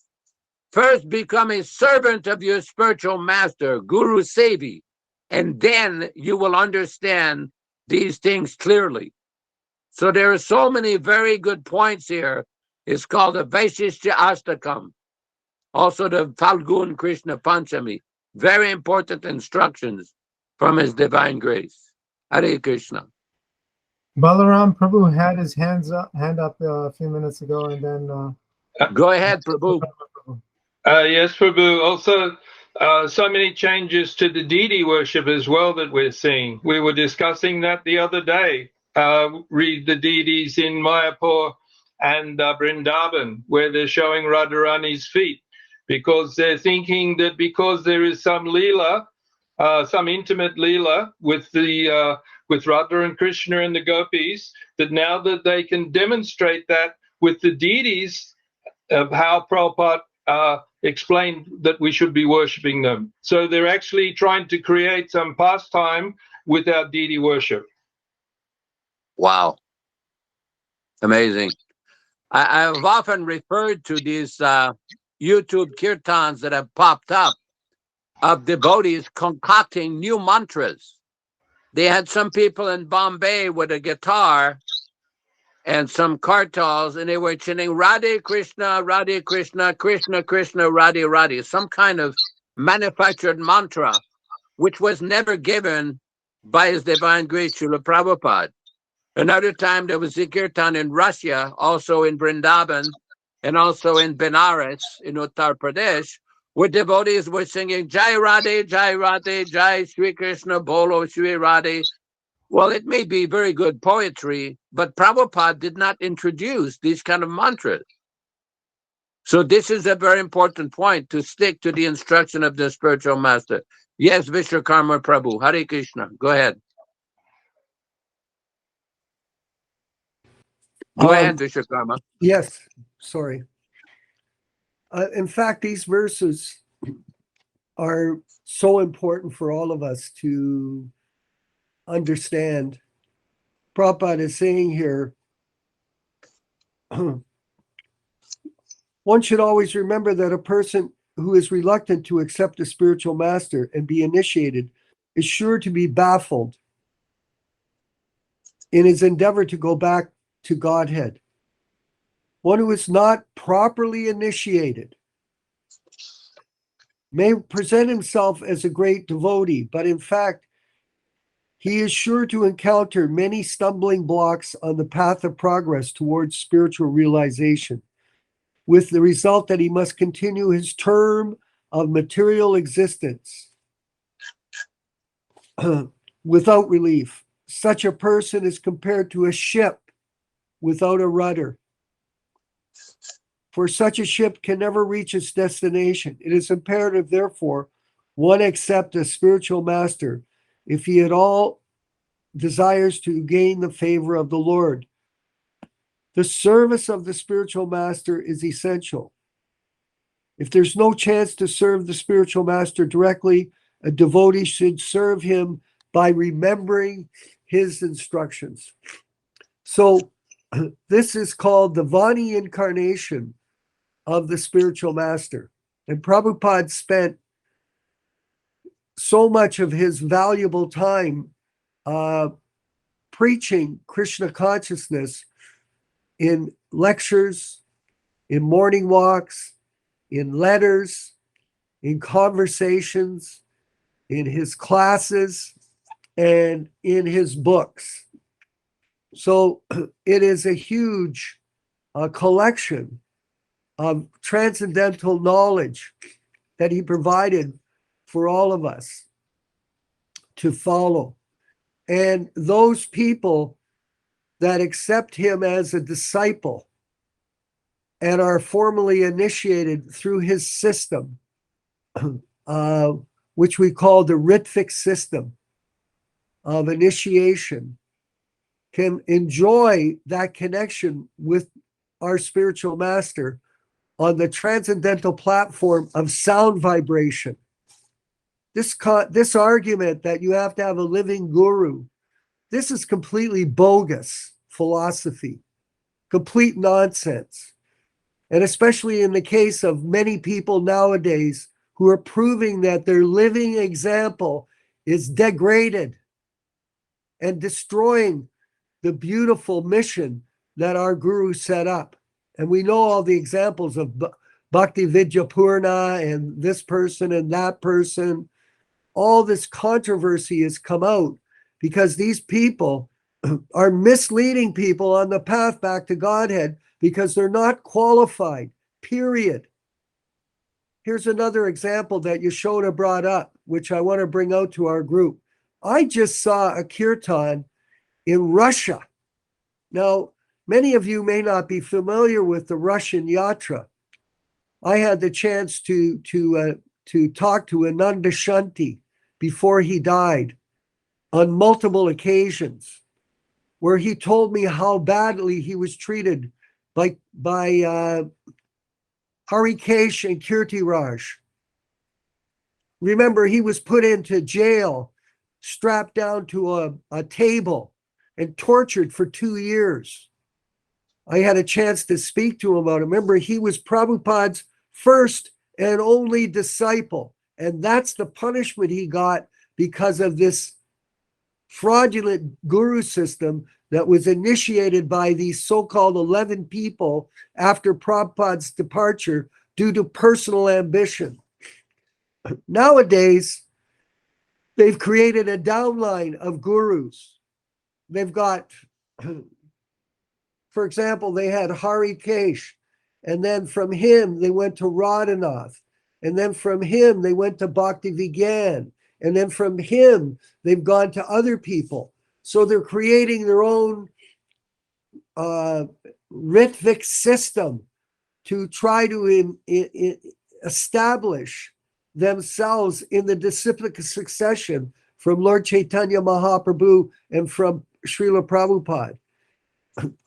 A: First, become a servant of your spiritual master, Guru Sevi, and then you will understand these things clearly. So there are so many very good points here. It's called the Vaishishya Ashtakam, also the Falgun Krishna Panchami. Very important instructions from His Divine Grace. Hare Krishna.
D: Balaram Prabhu had his hand up a few minutes ago, and then
A: Go ahead, Prabhu.
C: Yes, Prabhu. Also, so many changes to the deity worship as well that we're seeing. We were discussing that the other day. Read the deities in Mayapur and Vrindavan, where they're showing Radharani's feet, because they're thinking that because there is some leela, some intimate leela with the with Radha and Krishna and the gopis, that now that they can demonstrate that with the deities, of how Prabhupada explained that we should be worshipping them. So they're actually trying to create some pastime with our deity worship.
A: Wow. Amazing. I've often referred to these YouTube kirtans that have popped up of devotees concocting new mantras. They had some people in Bombay with a guitar and some kartals, and they were chanting Radhe Krishna, Krishna Krishna, Radhe Radhe, some kind of manufactured mantra, which was never given by His Divine Grace Srila Prabhupada. Another time there was a kirtan in Russia, also in Vrindavan, and also in Benares, in Uttar Pradesh, where devotees were singing Jai Radhe, Jai Sri Krishna, Bolo Sri Radhe. Well, it may be very good poetry, but Prabhupada did not introduce these kind of mantras. So this is a very important point, to stick to the instruction of the spiritual master. Yes, Viśvakarmā Prabhu. Hare Krishna. Go ahead. Go ahead, Viśvakarmā.
B: Yes, sorry. In fact, these verses are so important for all of us to understand. Prabhupada is saying here, one should always remember that a person who is reluctant to accept a spiritual master and be initiated is sure to be baffled in his endeavor to go back to Godhead. One who is not properly initiated may present himself as a great devotee, but in fact, he is sure to encounter many stumbling blocks on the path of progress towards spiritual realization, with the result that he must continue his term of material existence without relief. Such a person is compared to a ship without a rudder. For such a ship can never reach its destination. It is imperative, therefore, one accept a spiritual master if he at all desires to gain the favor of the Lord. The service of the spiritual master is essential. If there's no chance to serve the spiritual master directly, a devotee should serve him by remembering his instructions. So this is called the Vani incarnation of the spiritual master. And Prabhupada spent so much of his valuable time preaching Krishna consciousness in lectures, in morning walks, in letters, in conversations, in his classes, and in his books. So it is a huge collection of transcendental knowledge that he provided for all of us to follow. And those people that accept him as a disciple and are formally initiated through his system, which we call the Ritvik system of initiation, can enjoy that connection with our spiritual master on the transcendental platform of sound vibration. This argument that you have to have a living guru, this is completely bogus philosophy, complete nonsense. And especially in the case of many people nowadays who are proving that their living example is degraded and destroying the beautiful mission that our guru set up. And we know all the examples of Bhaktivedanta and this person and that person. All this controversy has come out because these people are misleading people on the path back to Godhead because they're not qualified, period. Here's another example that Yaśodā brought up, which I want to bring out to our group. I just saw a kirtan in Russia. Now, many of you may not be familiar with the Russian yatra. I had the chance to talk to Ananda Shanti before he died on multiple occasions, where he told me how badly he was treated by Harikesh and Kirtiraj. Remember, he was put into jail, strapped down to a table, and tortured for 2 years. I had a chance to speak to him about it. Remember, he was Prabhupada's first and only disciple. And that's the punishment he got because of this fraudulent guru system that was initiated by these so-called 11 people after Prabhupada's departure due to personal ambition. Nowadays, they've created a downline of gurus. They've got, for example, they had Harikesh, and then from him, they went to Radhanath. And then from him, they went to Bhaktivedanta. And then from him, they've gone to other people. So they're creating their own Ritvik system to try to establish themselves in the disciplic succession from Lord Chaitanya Mahaprabhu and from Srila Prabhupada.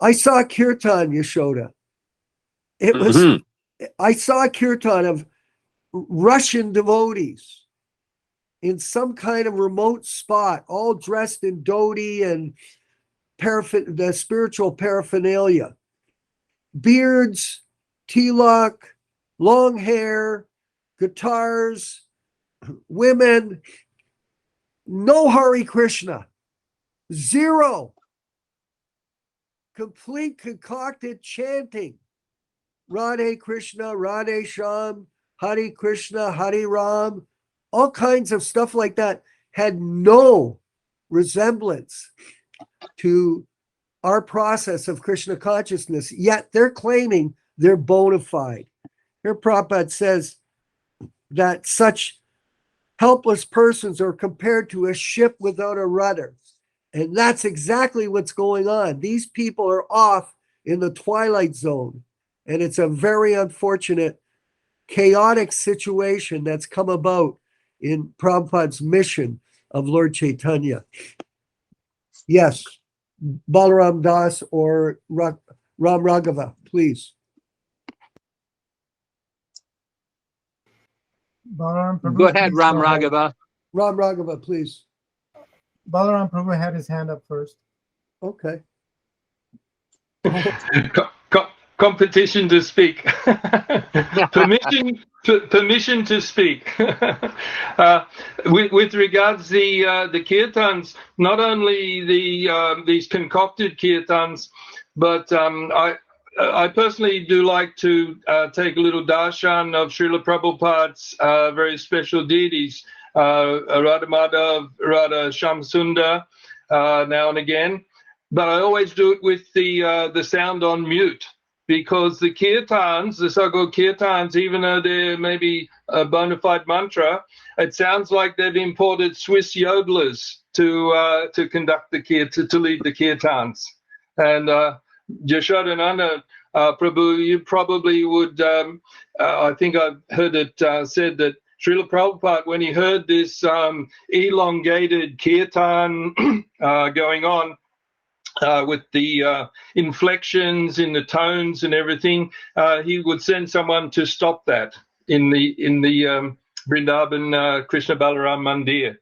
B: I saw kirtan, Yaśodā. It was, I saw a kirtan of Russian devotees in some kind of remote spot, all dressed in dhoti and the spiritual paraphernalia. Beards, tilak, long hair, guitars, women, no Hare Krishna, zero. Complete concocted chanting. Radhe Krishna, Radhe Shyam, Hare Krishna, Hare Ram, all kinds of stuff like that had no resemblance to our process of Krishna consciousness, yet they're claiming they're bona fide. Here Prabhupada says that such helpless persons are compared to a ship without a rudder. And that's exactly what's going on. These people are off in the twilight zone. And it's a very unfortunate, chaotic situation that's come about in Prabhupada's mission of Lord Chaitanya. Yes, Balaram Das or Ram Raghava, please.
D: Balaram Prabhu,
A: Go ahead, Ram Raghava.
B: Ram Raghava, please.
D: Balaram Prabhu had his hand up first.
B: Okay.
C: Competition to speak. Permission to speak. With regards the kirtans, not only these concocted kirtans, but I personally do like to take a little darshan of Srila Prabhupada's very special deities, Radha Madhav, Radha Shamsundar, now and again. But I always do it with the sound on mute, because the kirtans, the so-called kirtans, even though they're maybe a bona fide mantra, it sounds like they've imported Swiss yodelers to conduct the to lead the kirtans. And Yaśodā-nandana Prabhu, you probably would. I think I've heard it said that Srila Prabhupada, when he heard this elongated kirtan going on with the inflections in the tones and everything, he would send someone to stop that in the Vrindavan Krishna Balaram Mandir.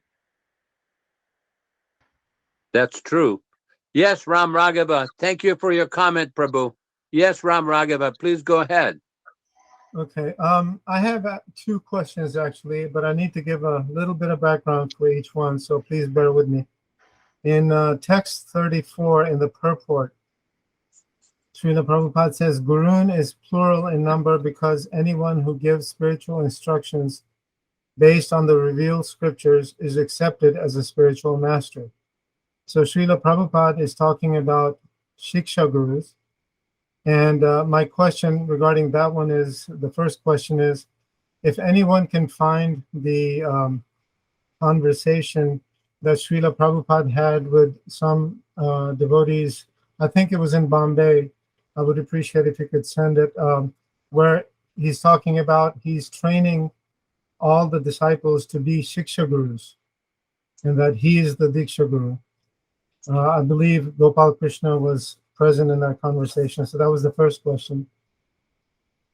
A: That's true. Yes, Ram Raghava. Thank you for your comment, Prabhu. Yes, Ram Raghava, please go ahead.
D: Okay. I have two questions actually, but I need to give a little bit of background for each one, so please bear with me. In text 34 in the purport, Srila Prabhupada says, Gurun is plural in number because anyone who gives spiritual instructions based on the revealed scriptures is accepted as a spiritual master. So Srila Prabhupada is talking about Shiksha Gurus. And my question regarding that one is, the first question is, if anyone can find the conversation that Srila Prabhupada had with some devotees, I think it was in Bombay, I would appreciate if you could send it, where he's talking about he's training all the disciples to be Shiksha Gurus, and that he is the Diksha Guru. I believe Gopal Krishna was present in that conversation. So that was the first question.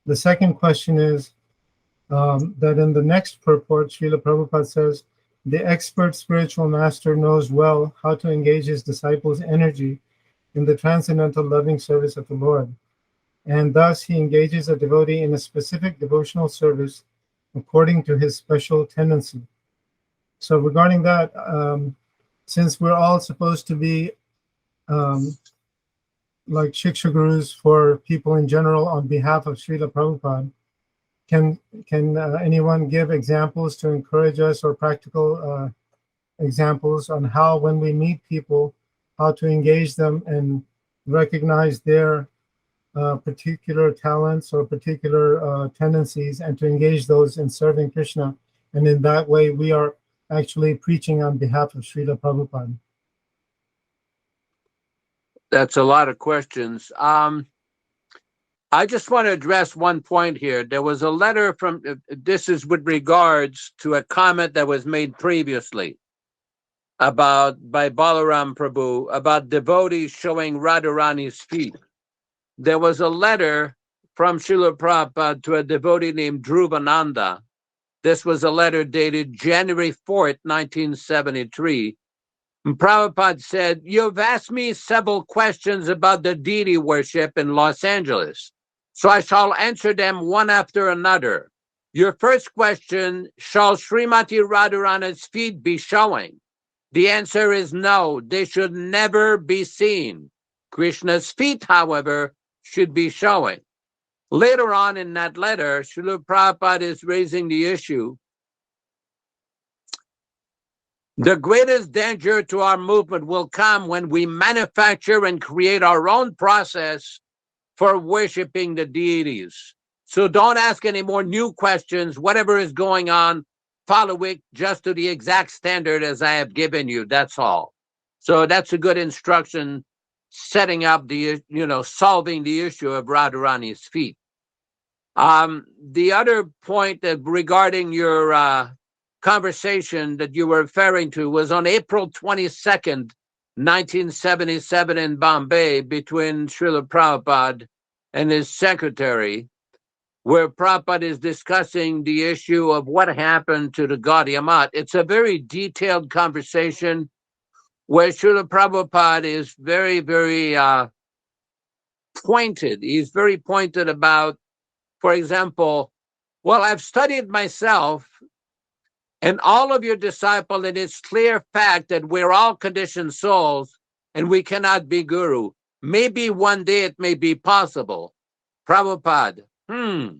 D: The second question is that in the next purport, Srila Prabhupada says, the expert spiritual master knows well how to engage his disciples' energy in the transcendental loving service of the Lord. And thus he engages a devotee in a specific devotional service according to his special tendency. So regarding that, since we're all supposed to be like Shiksha Gurus for people in general on behalf of Srila Prabhupada, can anyone give examples to encourage us, or practical examples on how, when we meet people, how to engage them and recognize their particular talents or particular tendencies, and to engage those in serving Krishna? And in that way, we are actually preaching on behalf of Srila Prabhupada.
A: That's a lot of questions. I just want to address one point here. There was a letter from, this is with regards to a comment that was made previously by Balaram Prabhu about devotees showing Radharani's feet. There was a letter from Srila Prabhupada to a devotee named Dhruvananda. This was a letter dated January 4th, 1973. And Prabhupada said, you've asked me several questions about the deity worship in Los Angeles, so I shall answer them one after another. Your first question, shall Srimati Radharani's feet be showing? The answer is no, they should never be seen. Krishna's feet, however, should be showing. Later on in that letter, Srila Prabhupada is raising the issue. The greatest danger to our movement will come when we manufacture and create our own process for worshiping the deities. So don't ask any more new questions. Whatever is going on, follow it just to the exact standard as I have given you. That's all. So that's a good instruction, setting up the, solving the issue of Radharani's feet. The other point that regarding your conversation that you were referring to was on April 22nd, 1977 in Bombay between Srila Prabhupada and his secretary, where Prabhupada is discussing the issue of what happened to the Gaudiya Math. It's a very detailed conversation where Srila Prabhupada is very, very pointed. He's very pointed about, for example, well, I've studied myself and all of your disciples, and it's clear fact that we're all conditioned souls and we cannot be guru. Maybe one day it may be possible. Prabhupada, the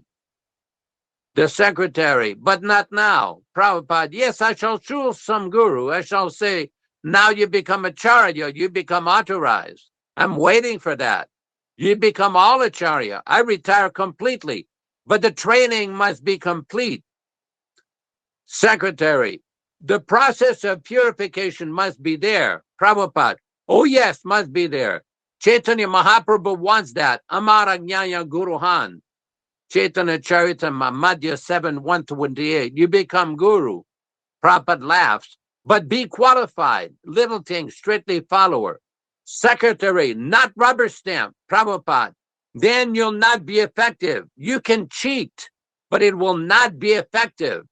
A: secretary, but not now. Prabhupada, yes, I shall choose some guru. I shall say, now you become Acharya, you become authorized. I'm waiting for that. You become all Acharya. I retire completely, but the training must be complete. Secretary, the process of purification must be there. Prabhupada, oh yes, must be there. Chaitanya Mahaprabhu wants that. Amara Jnana Guruhan. Caitanya-caritāmṛta, Madhya 7:1-28. You become guru. Prabhupada laughs. But be qualified. Little thing, strictly follower. Secretary, not rubber stamp. Prabhupada. Then you'll not be effective. You can cheat, but it will not be effective.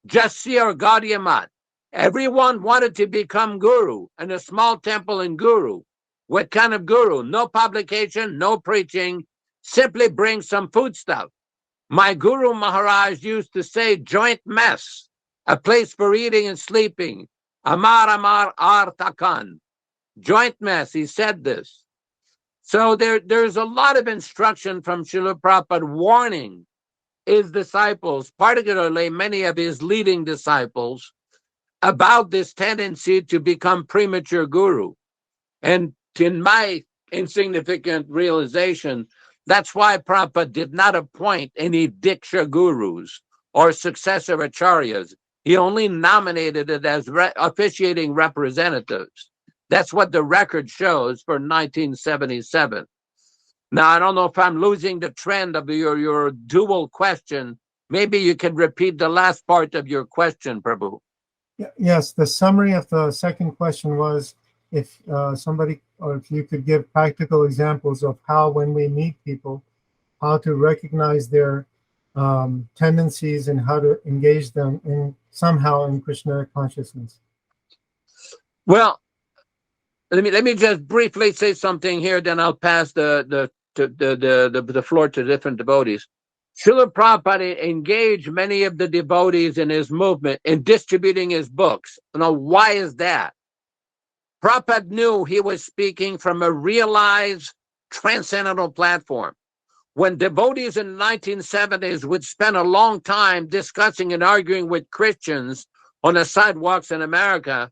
A: Just see our Gaudiya Math. Everyone wanted to become guru in a small temple in Guru. What kind of guru? No publication, no preaching. Simply bring some food stuff. My Guru Maharaj used to say joint mess, a place for eating and sleeping. Amar Amar Artakan. Joint mess, he said this. So there's a lot of instruction from Srila Prabhupada warning his disciples, particularly many of his leading disciples, about this tendency to become premature guru. And in my insignificant realization, that's why Prabhupada did not appoint any Diksha gurus or successor acharyas. He only nominated it as officiating representatives. That's what the record shows for 1977. Now, I don't know if I'm losing the trend of your dual question. Maybe you can repeat the last part of your question, Prabhu.
D: Yes, the summary of the second question was if somebody, or if you could give practical examples of how, when we meet people, how to recognize their tendencies and how to engage them in somehow in Krishna consciousness.
A: Well, let me just briefly say something here, then I'll pass the floor to different devotees. Srila Prabhupada engaged many of the devotees in his movement in distributing his books. Now, why is that? Prabhupada knew he was speaking from a realized transcendental platform. When devotees in the 1970s would spend a long time discussing and arguing with Christians on the sidewalks in America,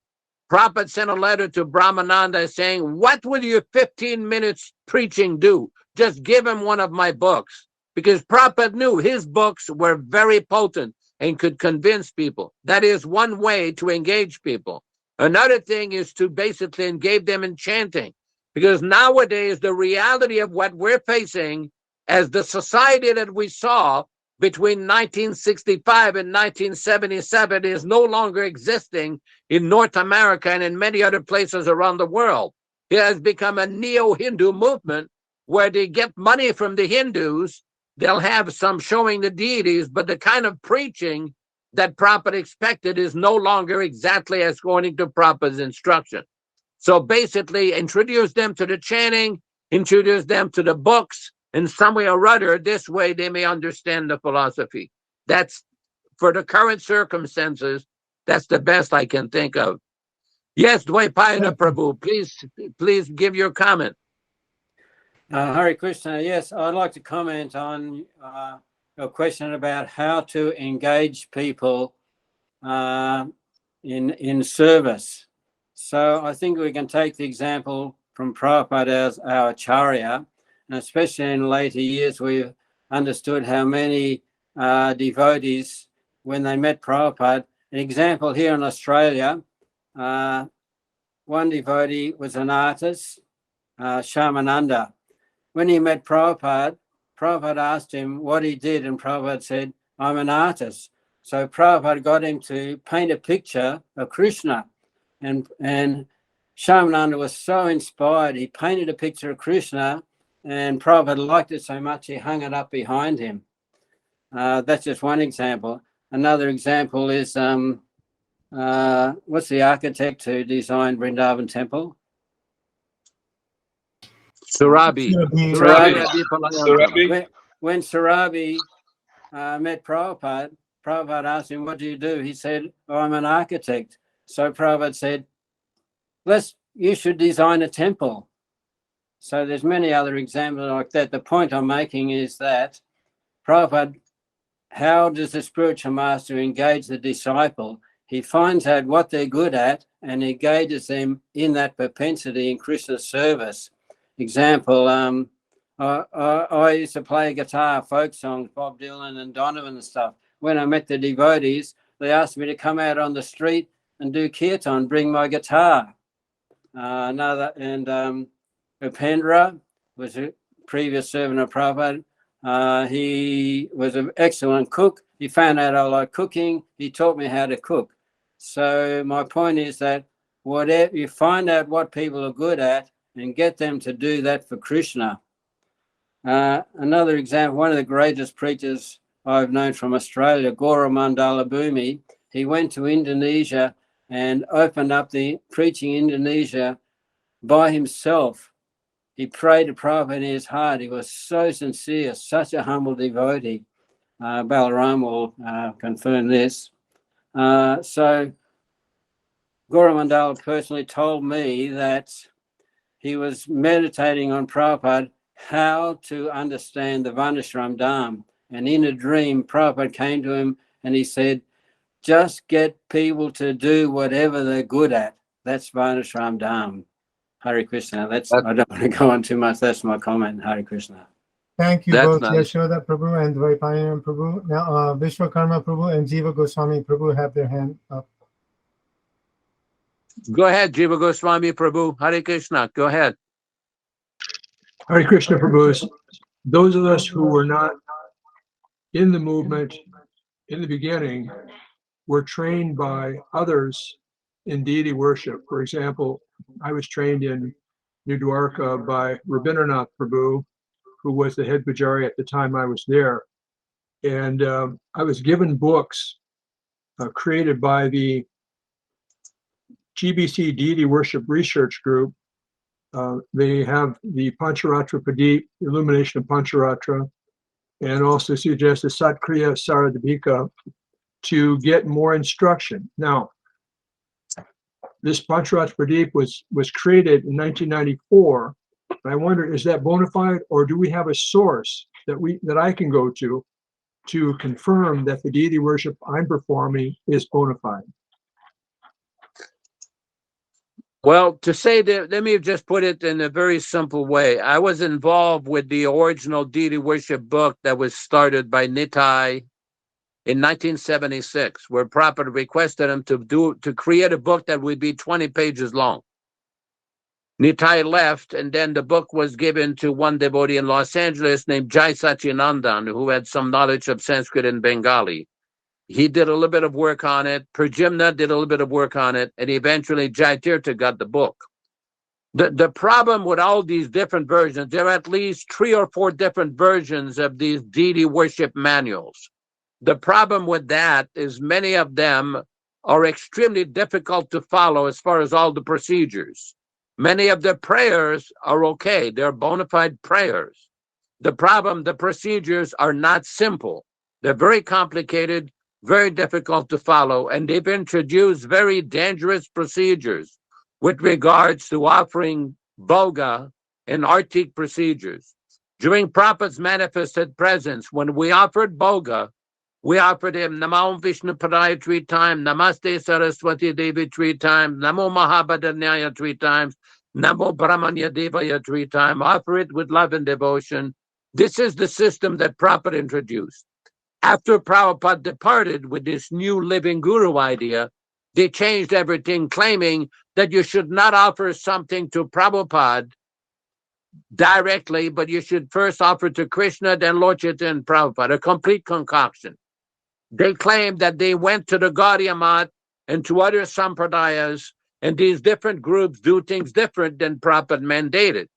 A: Prabhupada sent a letter to Brahmananda saying, what will your 15 minutes preaching do? Just give him one of my books. Because Prabhupada knew his books were very potent and could convince people. That is one way to engage people. Another thing is to basically engage them in chanting. Because nowadays, the reality of what we're facing as the society that we saw between 1965 and 1977 is no longer existing in North America and in many other places around the world. It has become a neo-Hindu movement where they get money from the Hindus. They'll have some showing the deities, but the kind of preaching that Prabhupada expected is no longer exactly as according to Prabhupada's instruction. So basically, introduce them to the chanting, introduce them to the books, in some way or other. This way they may understand the philosophy. That's, for the current circumstances, that's the best I can think of. Yes, Dvaipayana Prabhu, please give your comment.
E: Hare Krishna, yes, I'd like to comment on a question about how to engage people in service. So I think we can take the example from Prabhupada as our Acharya, and especially in later years, we've understood how many devotees, when they met Prabhupada, an example here in Australia, one devotee was an artist, Shamananda. When he met Prabhupada, Prabhupada asked him what he did, and Prabhupada said, I'm an artist. So Prabhupada got him to paint a picture of Krishna. And Shamananda was so inspired, he painted a picture of Krishna, and Prabhupada liked it so much, he hung it up behind him. That's just one example. Another example is, what's the architect who designed Vrindavan Temple?
A: Surabi.
E: When Surabi met Prabhupada, Prabhupada asked him, what do you do? He said, oh, I'm an architect. So Prabhupada said, you should design a temple. So there's many other examples like that. The point I'm making is that Prabhupada, how does the spiritual master engage the disciple? He finds out what they're good at and engages them in that propensity in Krishna's service. Example, I used to play guitar, folk songs, Bob Dylan and Donovan and stuff. When I met the devotees, they asked me to come out on the street and do kirtan, bring my guitar. Upendra was a previous servant of Prabhupada. He was an excellent cook. He found out I like cooking. He taught me how to cook. So my point is that whatever you find out what people are good at and get them to do that for Krishna. Another example, one of the greatest preachers I've known from Australia, Gora Mandala Bhumi, he went to Indonesia and opened up the preaching in Indonesia by himself. He prayed to Prabhupada in his heart. He was so sincere, such a humble devotee. Balaram will confirm this. So Gora Mandala personally told me that he was meditating on Prabhupada, how to understand the Varnashram Dham. And in a dream, Prabhupada came to him and he said, just get people to do whatever they're good at. That's Varnashram Dham. Hare Krishna. I don't want to go on too much. That's my comment. Hare Krishna.
D: Thank you
A: That's
D: both,
A: nice.
D: Yaśodā Prabhu and Dvaipayanam Prabhu. Now, Viśvakarmā Prabhu and Jiva Goswami Prabhu have their hand up.
A: Go ahead, Jiva Goswami Prabhu. Hare Krishna. Go ahead.
F: Hare Krishna, Prabhus. Those of us who were not in the movement in the beginning were trained by others in deity worship. For example, I was trained in New Dwarka by Rabindranath Prabhu, who was the head pujari at the time I was there. And I was given books created by the GBC Deity Worship Research Group. They have the Pancharatra Pradeep, illumination of Pancharatra, and also suggested Satkriya Saradipika to get more instruction. Now, this Pancharatra Pradeep was created in 1994. And I wonder, is that bona fide, or do we have a source that I can go to confirm that the deity worship I'm performing is bona fide?
A: Well, to say that, let me just put it in a very simple way. I was involved with the original deity worship book that was started by Nitai in 1976, where Prabhupada requested him to create a book that would be 20 pages long. Nitai left, and then the book was given to one devotee in Los Angeles named Jai Satyanandan, who had some knowledge of Sanskrit and Bengali. He did a little bit of work on it. Prajimna did a little bit of work on it, and eventually Jai Tirtha got the book. The problem with all these different versions, there are at least 3 or 4 different versions of these deity worship manuals. The problem with that is many of them are extremely difficult to follow as far as all the procedures. Many of the prayers are okay. They're bona fide prayers. The problem, the procedures are not simple. They're very complicated, very difficult to follow, and they've introduced very dangerous procedures with regards to offering bhoga and artik procedures. During Prabhupada's manifested presence, when we offered bhoga, we offered him Namo Vishnu Padaya 3 times, Namaste Saraswati Devi 3 times, Namo Mahabhadanyaya 3 times, Namo Brahmanya Devaya 3 times. Offer it with love and devotion. This is the system that Prabhupada introduced. After Prabhupada departed with this new living guru idea, they changed everything, claiming that you should not offer something to Prabhupada directly, but you should first offer to Krishna, then Lord Chaitanya and Prabhupada, a complete concoction. They claimed that they went to the Gaudiya Math and to other sampradayas, and these different groups do things different than Prabhupada mandated.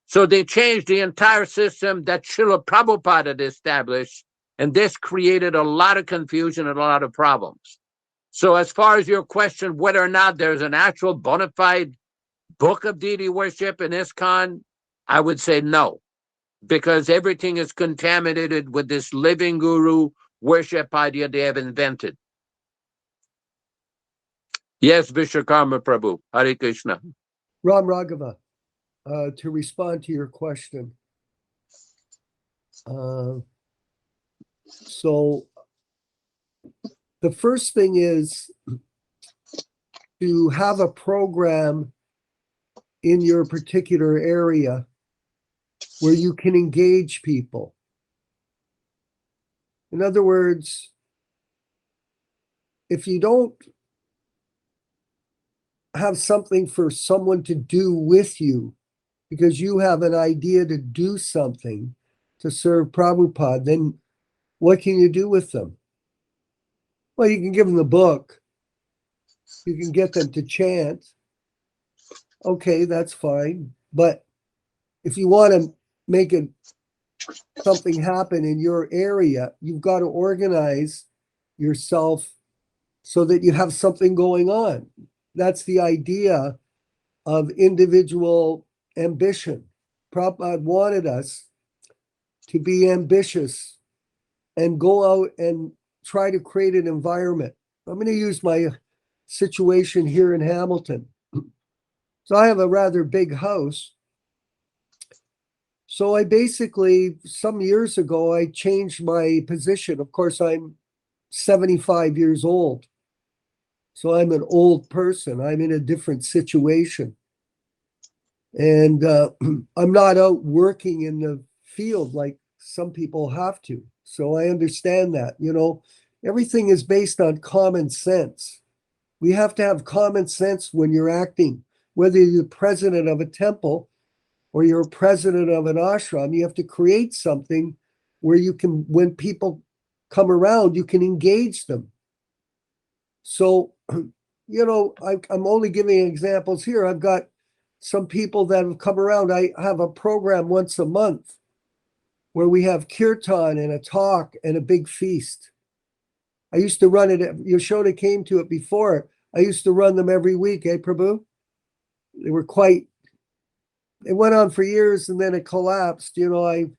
A: So they changed the entire system that Srila Prabhupada had established, and this created a lot of confusion and a lot of problems. So as far as your question, whether or not there's an actual bona fide book of deity worship in ISKCON, I would say no, because everything is contaminated with this living guru worship idea they have invented. Yes, Viśvakarmā Prabhu. Hare Krishna.
B: Ram Raghava, to respond to your question. So the first thing is to have a program in your particular area where you can engage people. In other words, if you don't have something for someone to do with you, because you have an idea to do something to serve Prabhupada, then what can you do with them? Well, you can give them the book. You can get them to chant. Okay, that's fine. But if you want to make it something happen in your area, you've got to organize yourself so that you have something going on. That's the idea of individual ambition. Prabhupada wanted us to be ambitious and go out and try to create an environment. I'm going to use my situation here in Hamilton. So I have a rather big house. So I basically, some years ago, I changed my position. Of course, I'm 75 years old. So I'm an old person. I'm in a different situation. And I'm not out working in the field like some people have to. So I understand that, you know, everything is based on common sense. We have to have common sense when you're acting, whether you're the president of a temple or you're a president of an ashram. You have to create something where you can, when people come around, you can engage them. So, you know, I'm only giving examples here. I've got some people that have come around. I have a program once a month where we have kirtan and a talk and a big feast. I used to run it. Yaśodā came to it before. I used to run them every week, Prabhu? They were quite, it went on for years and then it collapsed. You know,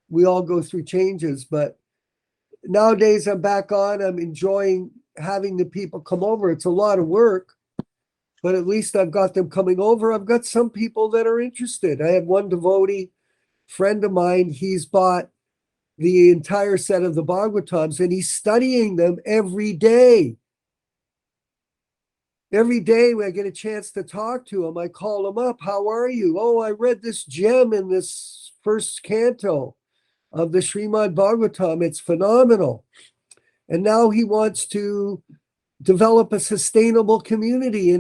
B: we all go through changes, but nowadays I'm back on. I'm enjoying having the people come over. It's a lot of work, but at least I've got them coming over. I've got some people that are interested. I have one devotee friend of mine. He's bought the entire set of the Bhagavatams and he's studying them every day. Every day when I get a chance to talk to him, I call him up. How are you? Oh, I read this gem in this first canto of the Srimad Bhagavatam. It's phenomenal. And now he wants to develop a sustainable community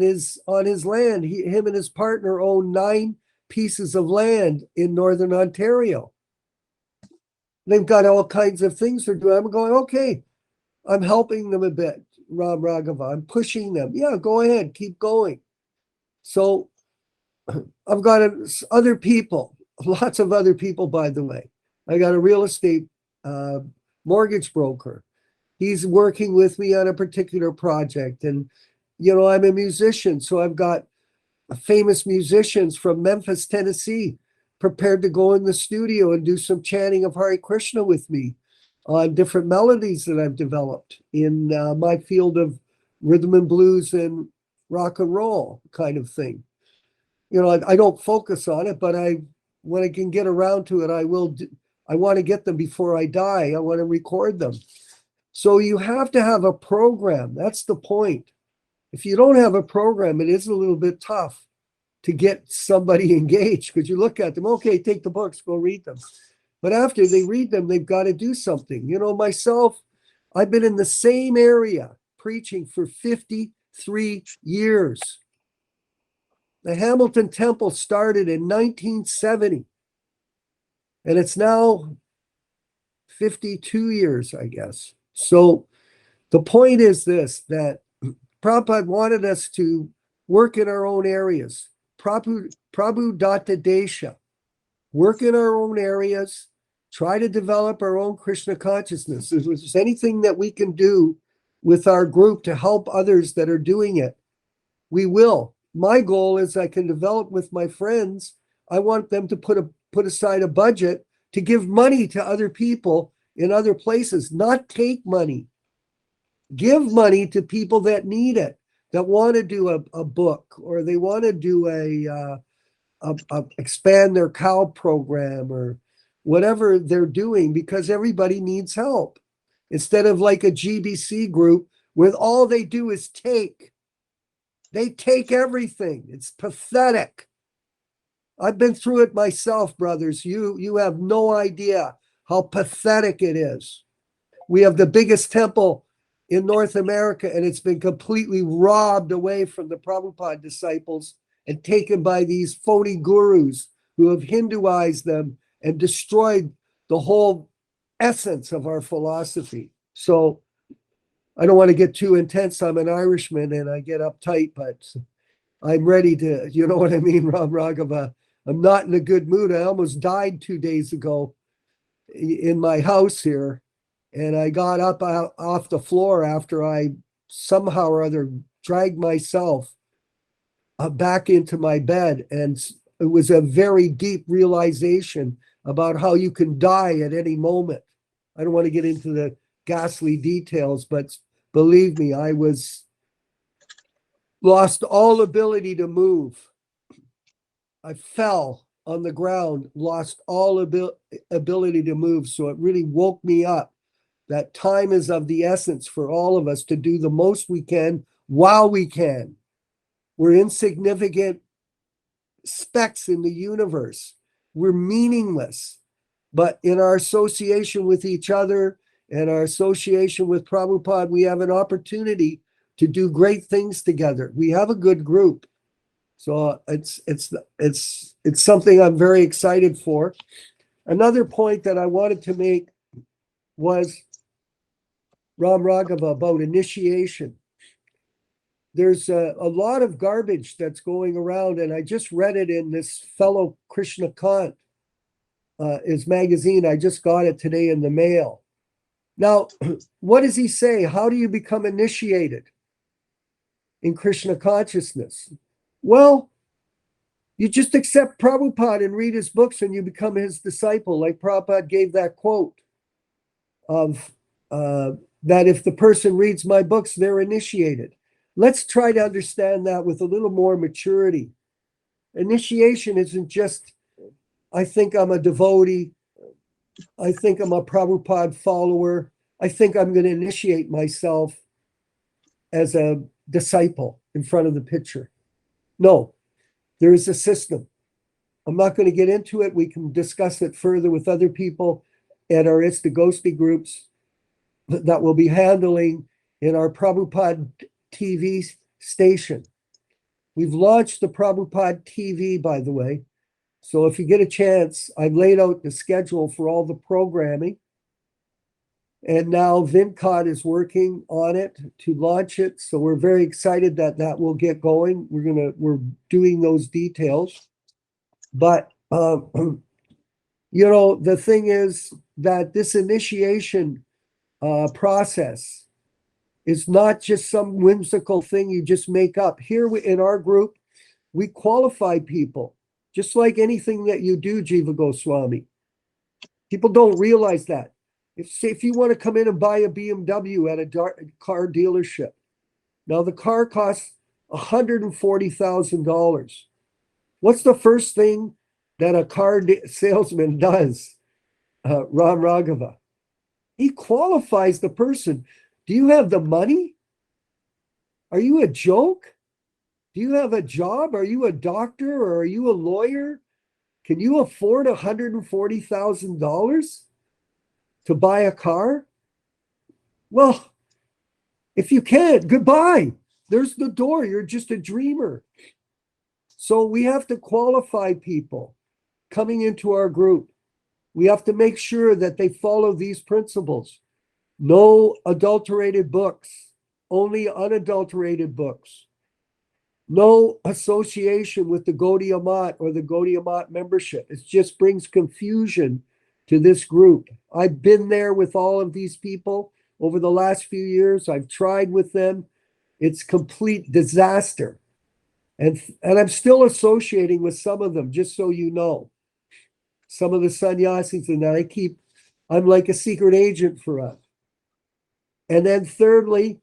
B: on his land. Him and his partner own 9 pieces of land in Northern Ontario. They've got all kinds of things they're doing. I'm going, okay, I'm helping them a bit, Ram Raghava. I'm pushing them. Yeah, go ahead, keep going. So I've got other people, lots of other people, by the way. I got a real estate mortgage broker. He's working with me on a particular project. And, you know, I'm a musician, so I've got famous musicians from Memphis, Tennessee, prepared to go in the studio and do some chanting of Hare Krishna with me on different melodies that I've developed in my field of rhythm and blues and rock and roll kind of thing. You know, I don't focus on it, but when I can get around to it, I will. I want to get them before I die. I want to record them. So you have to have a program. That's the point. If you don't have a program, it is a little bit tough to get somebody engaged, because you look at them, okay, take the books, go read them. But after they read them, they've got to do something. You know, myself, I've been in the same area preaching for 53 years. The Hamilton Temple started in 1970, and it's now 52 years, I guess. So the point is this, that Prabhupada wanted us to work in our own areas. Prabhu Datta Desha, work in our own areas, try to develop our own Krishna consciousness. If there's anything that we can do with our group to help others that are doing it, we will. My goal is I can develop with my friends. I want them to put aside a budget to give money to other people in other places, not take money. Give money to people that need it, that want to do a book, or they want to do expand their cow program or whatever they're doing, because everybody needs help. Instead of like a GBC group where all they do is take. They take everything. It's pathetic. I've been through it myself, brothers. You have no idea how pathetic it is. We have the biggest temple in North America, and it's been completely robbed away from the Prabhupada disciples and taken by these phony gurus who have Hinduized them and destroyed the whole essence of our philosophy. So I don't want to get too intense. I'm an Irishman and I get uptight, but I'm ready to, you know what I mean, Ram Raghava. I'm not in a good mood. I almost died 2 days ago in my house here. And I got up off the floor after I somehow or other dragged myself back into my bed. And it was a very deep realization about how you can die at any moment. I don't want to get into the ghastly details, but believe me, I lost all ability to move. I fell on the ground, lost all ability to move. So it really woke me up that time is of the essence for all of us to do the most we can while we can. We're insignificant specks in the universe. We're meaningless. But in our association with each other and our association with Prabhupada, we have an opportunity to do great things together. We have a good group. So it's something I'm very excited for. Another point that I wanted to make was Ram Raghava about initiation. There's a lot of garbage that's going around, and I just read it in this fellow Krishna Kant, his magazine. I just got it today in the mail. Now, what does he say? How do you become initiated in Krishna consciousness? Well, you just accept Prabhupada and read his books and you become his disciple. Like Prabhupada gave that quote of that if the person reads my books, they're initiated. Let's try to understand that with a little more maturity. Initiation isn't just, I think I'm a devotee. I think I'm a Prabhupada follower. I think I'm going to initiate myself as a disciple in front of the picture. No, there is a system. I'm not going to get into it. We can discuss it further with other people at our Istagosti groups that will be handling in our Prabhupada TV station. We've launched the Prabhupada TV, by the way. So if you get a chance, I've laid out the schedule for all the programming. And now Vincot is working on it to launch it. So we're very excited that that will get going. We're doing those details. But, you know, the thing is that this initiation process is not just some whimsical thing you just make up. Here in our group, we qualify people, just like anything that you do, Jiva Goswami. People don't realize that. If you want to come in and buy a BMW at a car dealership, now the car costs $140,000. What's the first thing that a car salesman does, Ram Raghava? He qualifies the person. Do you have the money? Are you a joke? Do you have a job? Are you a doctor or are you a lawyer? Can you afford $140,000 to buy a car? Well, if you can't, goodbye. There's the door. You're just a dreamer. So we have to qualify people coming into our group. We have to make sure that they follow these principles. No adulterated books, only unadulterated books. No association with the Gaudiya Math or the Gaudiya Math membership. It just brings confusion to this group. I've been there with all of these people over the last few years. I've tried with them. It's complete disaster. And I'm still associating with some of them, just so you know. Some of the sannyasis, and I'm like a secret agent for us. And then thirdly,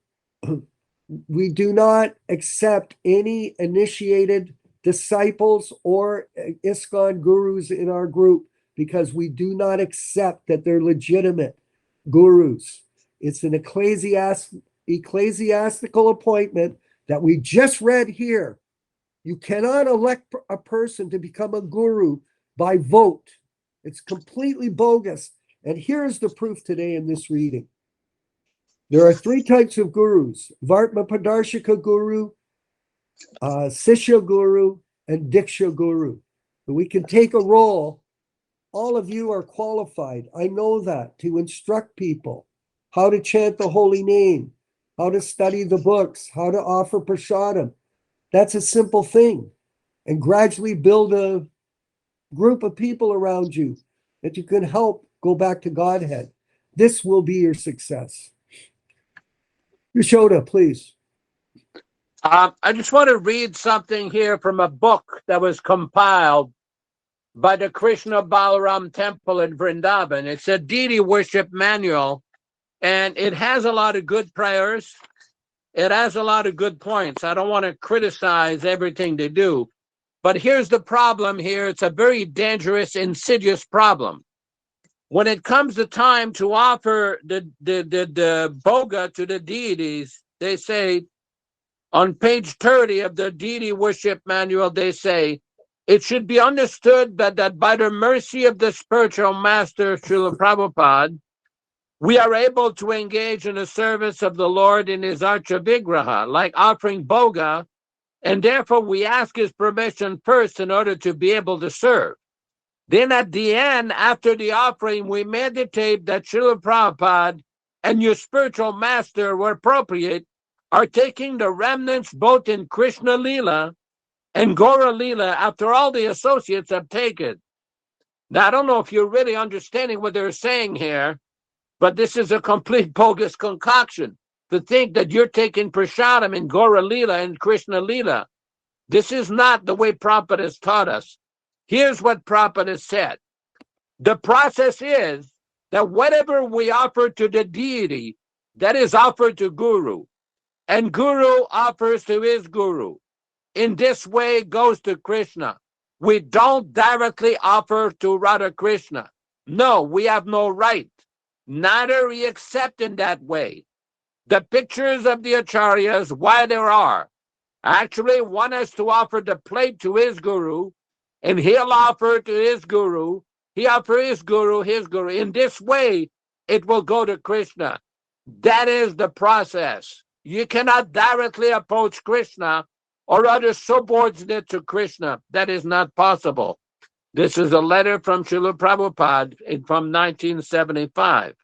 B: we do not accept any initiated disciples or ISKCON gurus in our group because we do not accept that they're legitimate gurus. It's an ecclesiastical appointment that we just read here. You cannot elect a person to become a guru by vote. It's completely bogus. And here's the proof today in this reading. There are three types of gurus: Vartma Padarshika Guru, Sishya Guru, and Diksha Guru. We can take a role. All of you are qualified. I know that, to instruct people how to chant the holy name, how to study the books, how to offer prasadam. That's a simple thing. And gradually build a group of people around you that you can help go back to Godhead. This will be your success. Yaśodā, please.
A: I just want to read something here from a book that was compiled by the Krishna Balaram Temple in Vrindavan. It's a deity worship manual, and it has a lot of good prayers. It has a lot of good points. I don't want to criticize everything they do, but here's the problem here. It's a very dangerous, insidious problem. When it comes to time to offer the bhoga to the deities, they say, on page 30 of the deity worship manual, they say, it should be understood that by the mercy of the spiritual master, Srila Prabhupada, we are able to engage in the service of the Lord in his Archa Vigraha, like offering bhoga, and therefore we ask his permission first in order to be able to serve. Then at the end, after the offering, we meditate that Srila Prabhupada and your spiritual master, where appropriate, are taking the remnants both in Krishna Lila and Gora Lila after all the associates have taken. Now, I don't know if you're really understanding what they're saying here, but this is a complete bogus concoction to think that you're taking prasadam in Gora Lila and Krishna Lila. This is not the way Prabhupada has taught us. Here's what Prabhupada has said. The process is that whatever we offer to the deity, that is offered to Guru, and Guru offers to his Guru. In this way, it goes to Krishna. We don't directly offer to Radha Krishna. No, we have no right. Neither we accept in that way. The pictures of the acharyas, why there are, actually one has to offer the plate to his Guru, and he'll offer to his Guru, he offers his Guru. In this way, it will go to Krishna. That is the process. You cannot directly approach Krishna or other subordinate to Krishna. That is not possible. This is a letter from Srila Prabhupada from 1975.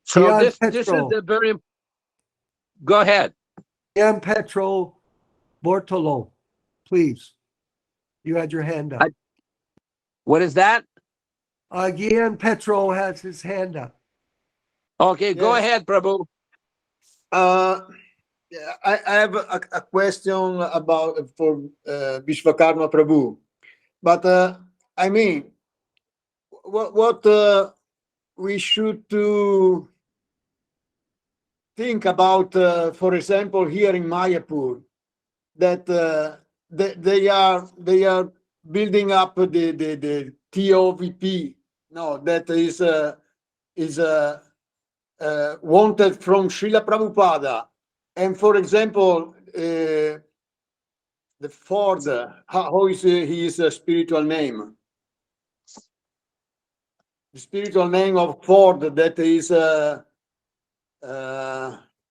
A: So this is a very... Go ahead.
B: Gian Petro Bortolo, please. You had your hand up.
A: What is that?
B: Gian Petro has his hand up.
A: Okay, go ahead, Prabhu.
G: I have a question for Viśvakarmā Prabhu, but I mean, what we should to think about, for example, here in Mayapur, that they are building up the TOVP. No, that is wanted from Srila Prabhupada. And for example, the Ford, how is his spiritual name? The spiritual name of Ford, that is,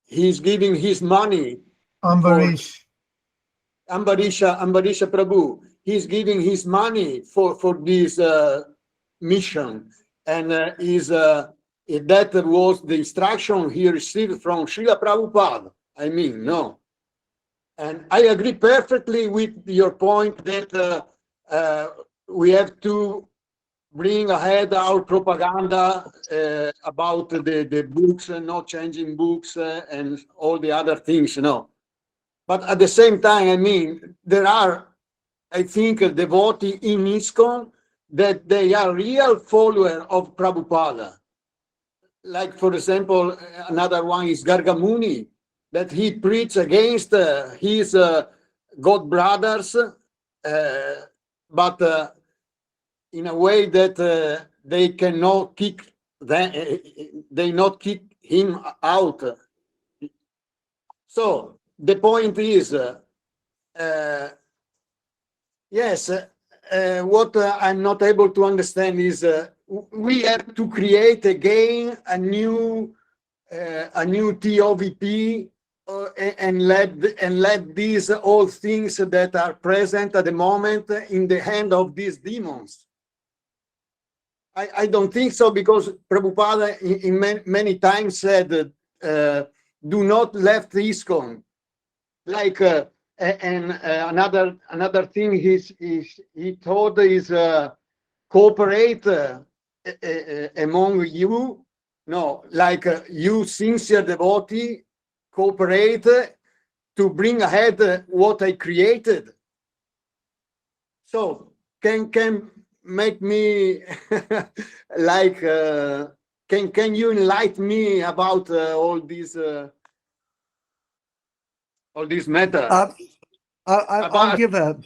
G: he's giving his money.
D: Ambarish
G: Prabhu. He's giving his money for this mission, and that was the instruction he received from Srila Prabhupada. I mean, no. And I agree perfectly with your point that we have to bring ahead our propaganda about the books and not changing books and all the other things, you know. But at the same time, I mean, there are, I think, devotees in ISKCON that they are real followers of Prabhupada. Like, for example, another one is Gargamuni, that he preached against his God brothers, but in a way that they cannot kick them, they not kick him out. So the point is, yes, what I'm not able to understand is we have to create again a new TOVP and let these all things that are present at the moment in the hand of these demons. I don't think so, because Prabhupada in many times said, do not left ISKCON. Like another thing he told is cooperate among you. No, like you sincere devotee cooperate to bring ahead what I created. So can make me like can you enlighten me about all these matter?
B: I'll give a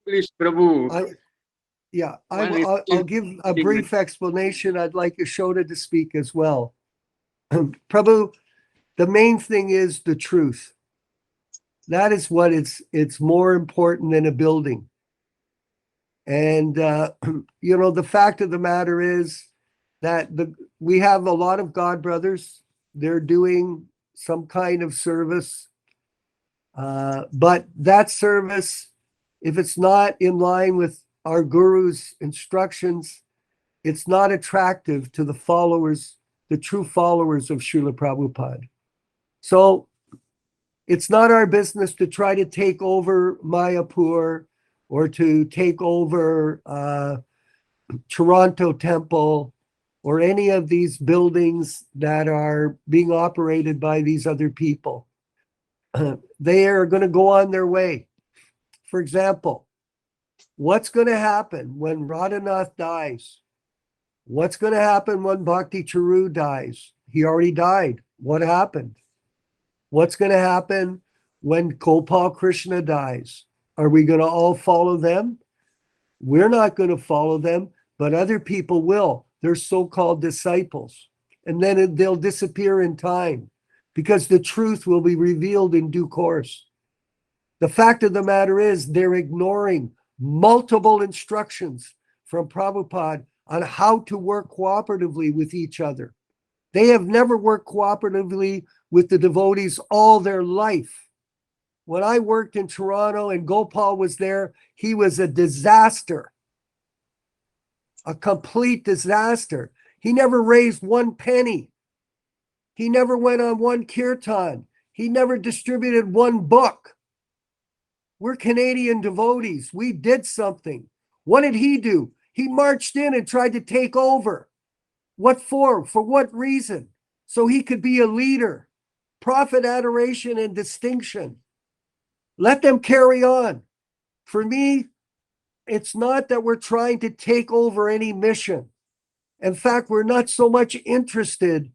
G: Please, Prabhu.
B: I'll give a brief explanation. I'd like Yaśodā to speak as well. Prabhu, the main thing is the truth. That is what it's more important than a building. And the fact of the matter is that we have a lot of God brothers. They're doing some kind of service, but that service, if it's not in line with our guru's instructions, it's not attractive to the followers, the true followers of Srila Prabhupada. So it's not our business to try to take over Mayapur or to take over Toronto Temple or any of these buildings that are being operated by these other people. They are going to go on their way. For example, what's going to happen when Radhanath dies? What's going to happen when Bhakti Charu dies? He already died. What happened? What's going to happen when Gopal Krishna dies? Are we going to all follow them? We're not going to follow them, but other people will. They're so-called disciples. And then they'll disappear in time because the truth will be revealed in due course. The fact of the matter is they're ignoring multiple instructions from Prabhupada on how to work cooperatively with each other. They have never worked cooperatively with the devotees all their life. When I worked in Toronto and Gopal was there, he was a disaster, a complete disaster. He never raised one penny. He never went on one kirtan. He never distributed one book. We're Canadian devotees. We did something. What did he do? He marched in and tried to take over. What for? For what reason? So he could be a leader. Profit, adoration, and distinction. Let them carry on. For me, it's not that we're trying to take over any mission. In fact, we're not so much interested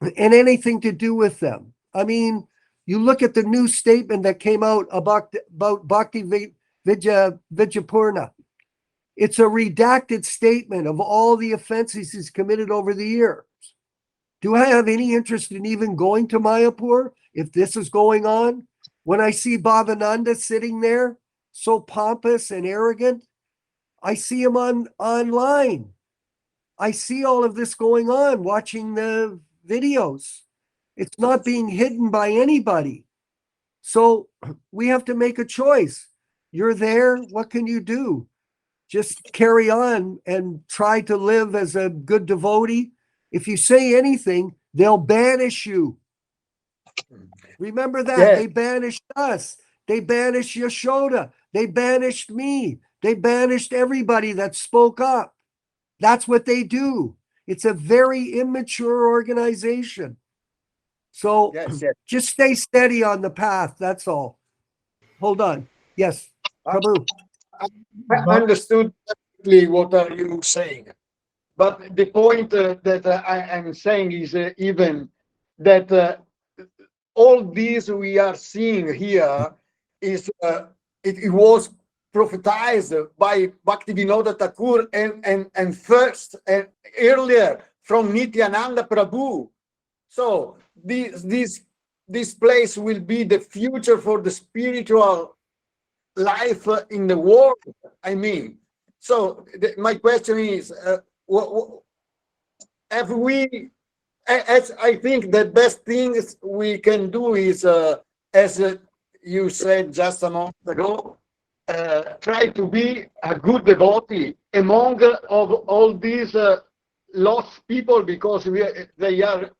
B: in anything to do with them. I mean, you look at the new statement that came out about Bhaktivedanta Swami. It's a redacted statement of all the offenses he's committed over the years. Do I have any interest in even going to Mayapur if this is going on? When I see Bhavananda sitting there, so pompous and arrogant, I see him online. I see all of this going on, watching the videos. It's not being hidden by anybody. So we have to make a choice. You're there, what can you do? Just carry on and try to live as a good devotee. If you say anything, they'll banish you. Remember that.
G: Yeah.
B: They banished us. They banished Yaśodā. They banished me. They banished everybody that spoke up. That's what they do. It's a very immature organization. So
G: Yes.
B: just stay steady on the path. That's all. Hold on. Yes, Prabhu.
G: I understood perfectly what are you saying. But the point that I am saying is even that all these we are seeing here is it was prophetized by Bhaktivedanta Thakur and first and earlier from Nityananda Prabhu. So this place will be the future for the spiritual life in the world. I mean, so my question is, if we, as I think the best things we can do is, as you said just a moment ago, try to be a good devotee among of all these lost people, because they are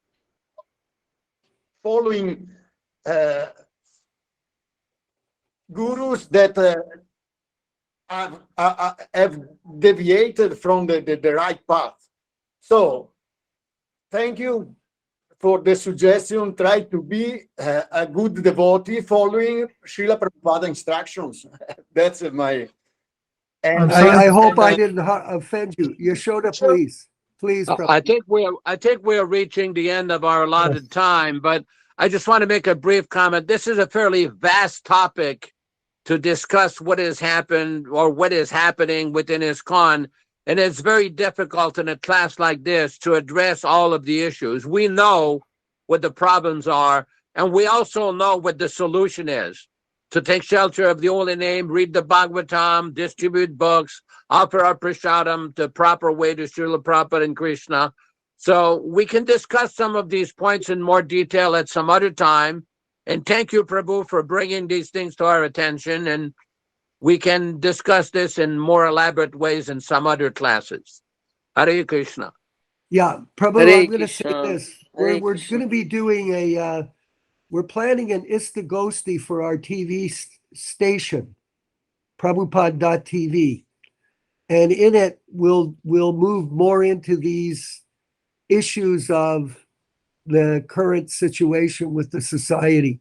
G: following gurus that have deviated from the right path. So thank you for the suggestion. Try to be a good devotee following Srila Prabhupada instructions. That's my... And
B: I hope I didn't offend you. Yasoda, please. Please,
A: I think we're reaching the end of our allotted time, but I just want to make a brief comment. This is a fairly vast topic to discuss what has happened or what is happening within ISKCON, and it's very difficult in a class like this to address all of the issues. We know what the problems are, and we also know what the solution is: to take shelter of the holy name, read the Bhagavatam, distribute books, offer our prasadam the proper way to Srila Prabhupada and Krishna. So we can discuss some of these points in more detail at some other time. And thank you, Prabhu, for bringing these things to our attention. And we can discuss this in more elaborate ways in some other classes. Hare Krishna.
B: Yeah, Prabhu,
E: Hare
B: I'm going to say
E: Krishna.
B: this.
E: Hare
B: We're
E: Krishna.
B: going to be doing we're planning an Istagosti for our TV station, Prabhupada.tv. And in it, we'll move more into these issues of the current situation with the society.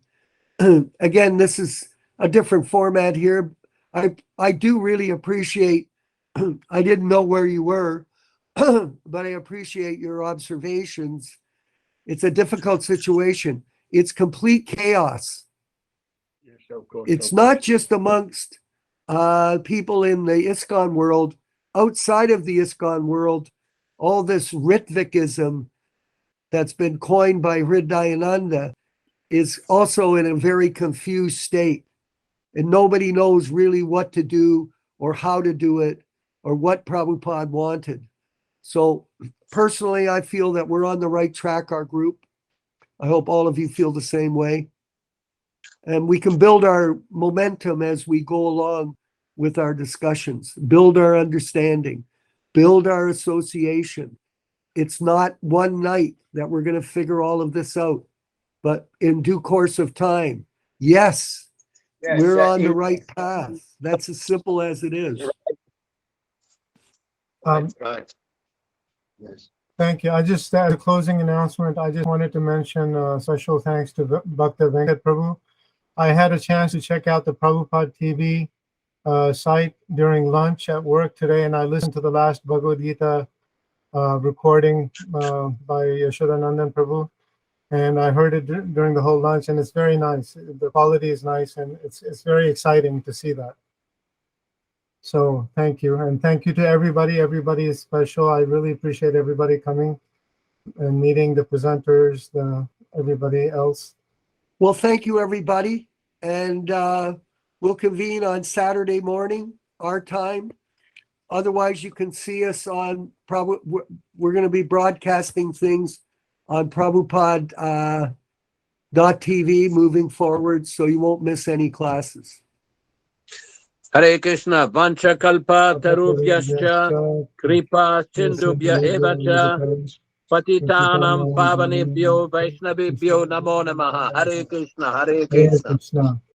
B: Again, this is a different format here. I do really appreciate, I didn't know where you were, but I appreciate your observations. It's a difficult situation. It's complete chaos.
F: Yes, of course.
B: It's not just amongst people in the ISKCON world. Outside of the ISKCON world, all this Ritvikism that's been coined by Hridayananda is also in a very confused state. And nobody knows really what to do or how to do it or what Prabhupada wanted. So personally, I feel that we're on the right track, our group. I hope all of you feel the same way. And we can build our momentum as we go along with our discussions, build our understanding, build our association. It's not one night that we're going to figure all of this out, but in due course of time. Yes, we're on the right path. That's as simple as it is.
G: right. Yes.
D: Thank you. I just, as a closing announcement, I just wanted to mention special thanks to Bhaktivedanta Prabhu. I had a chance to check out the Prabhupada TV site during lunch at work today, and I listened to the last Bhagavad Gita recording by Yaśodā-nandana Prabhu, and I heard it during the whole lunch, and it's very nice. The quality is nice, and it's very exciting to see that. So thank you, and thank you to everybody. Everybody is special. I really appreciate everybody coming and meeting the presenters, everybody else.
B: Well, thank you, everybody. And we'll convene on Saturday morning, our time. Otherwise, you can see us on, we're going to be broadcasting things on Prabhupada.tv moving forward, so you won't miss any classes.
A: Hare Krishna. Vancha kalpa tarubhyascha kripa sindubhya evacha patitanam pavanebhyo vaishnavebhyo namo namaha. Hare Krishna. Hare Krishna.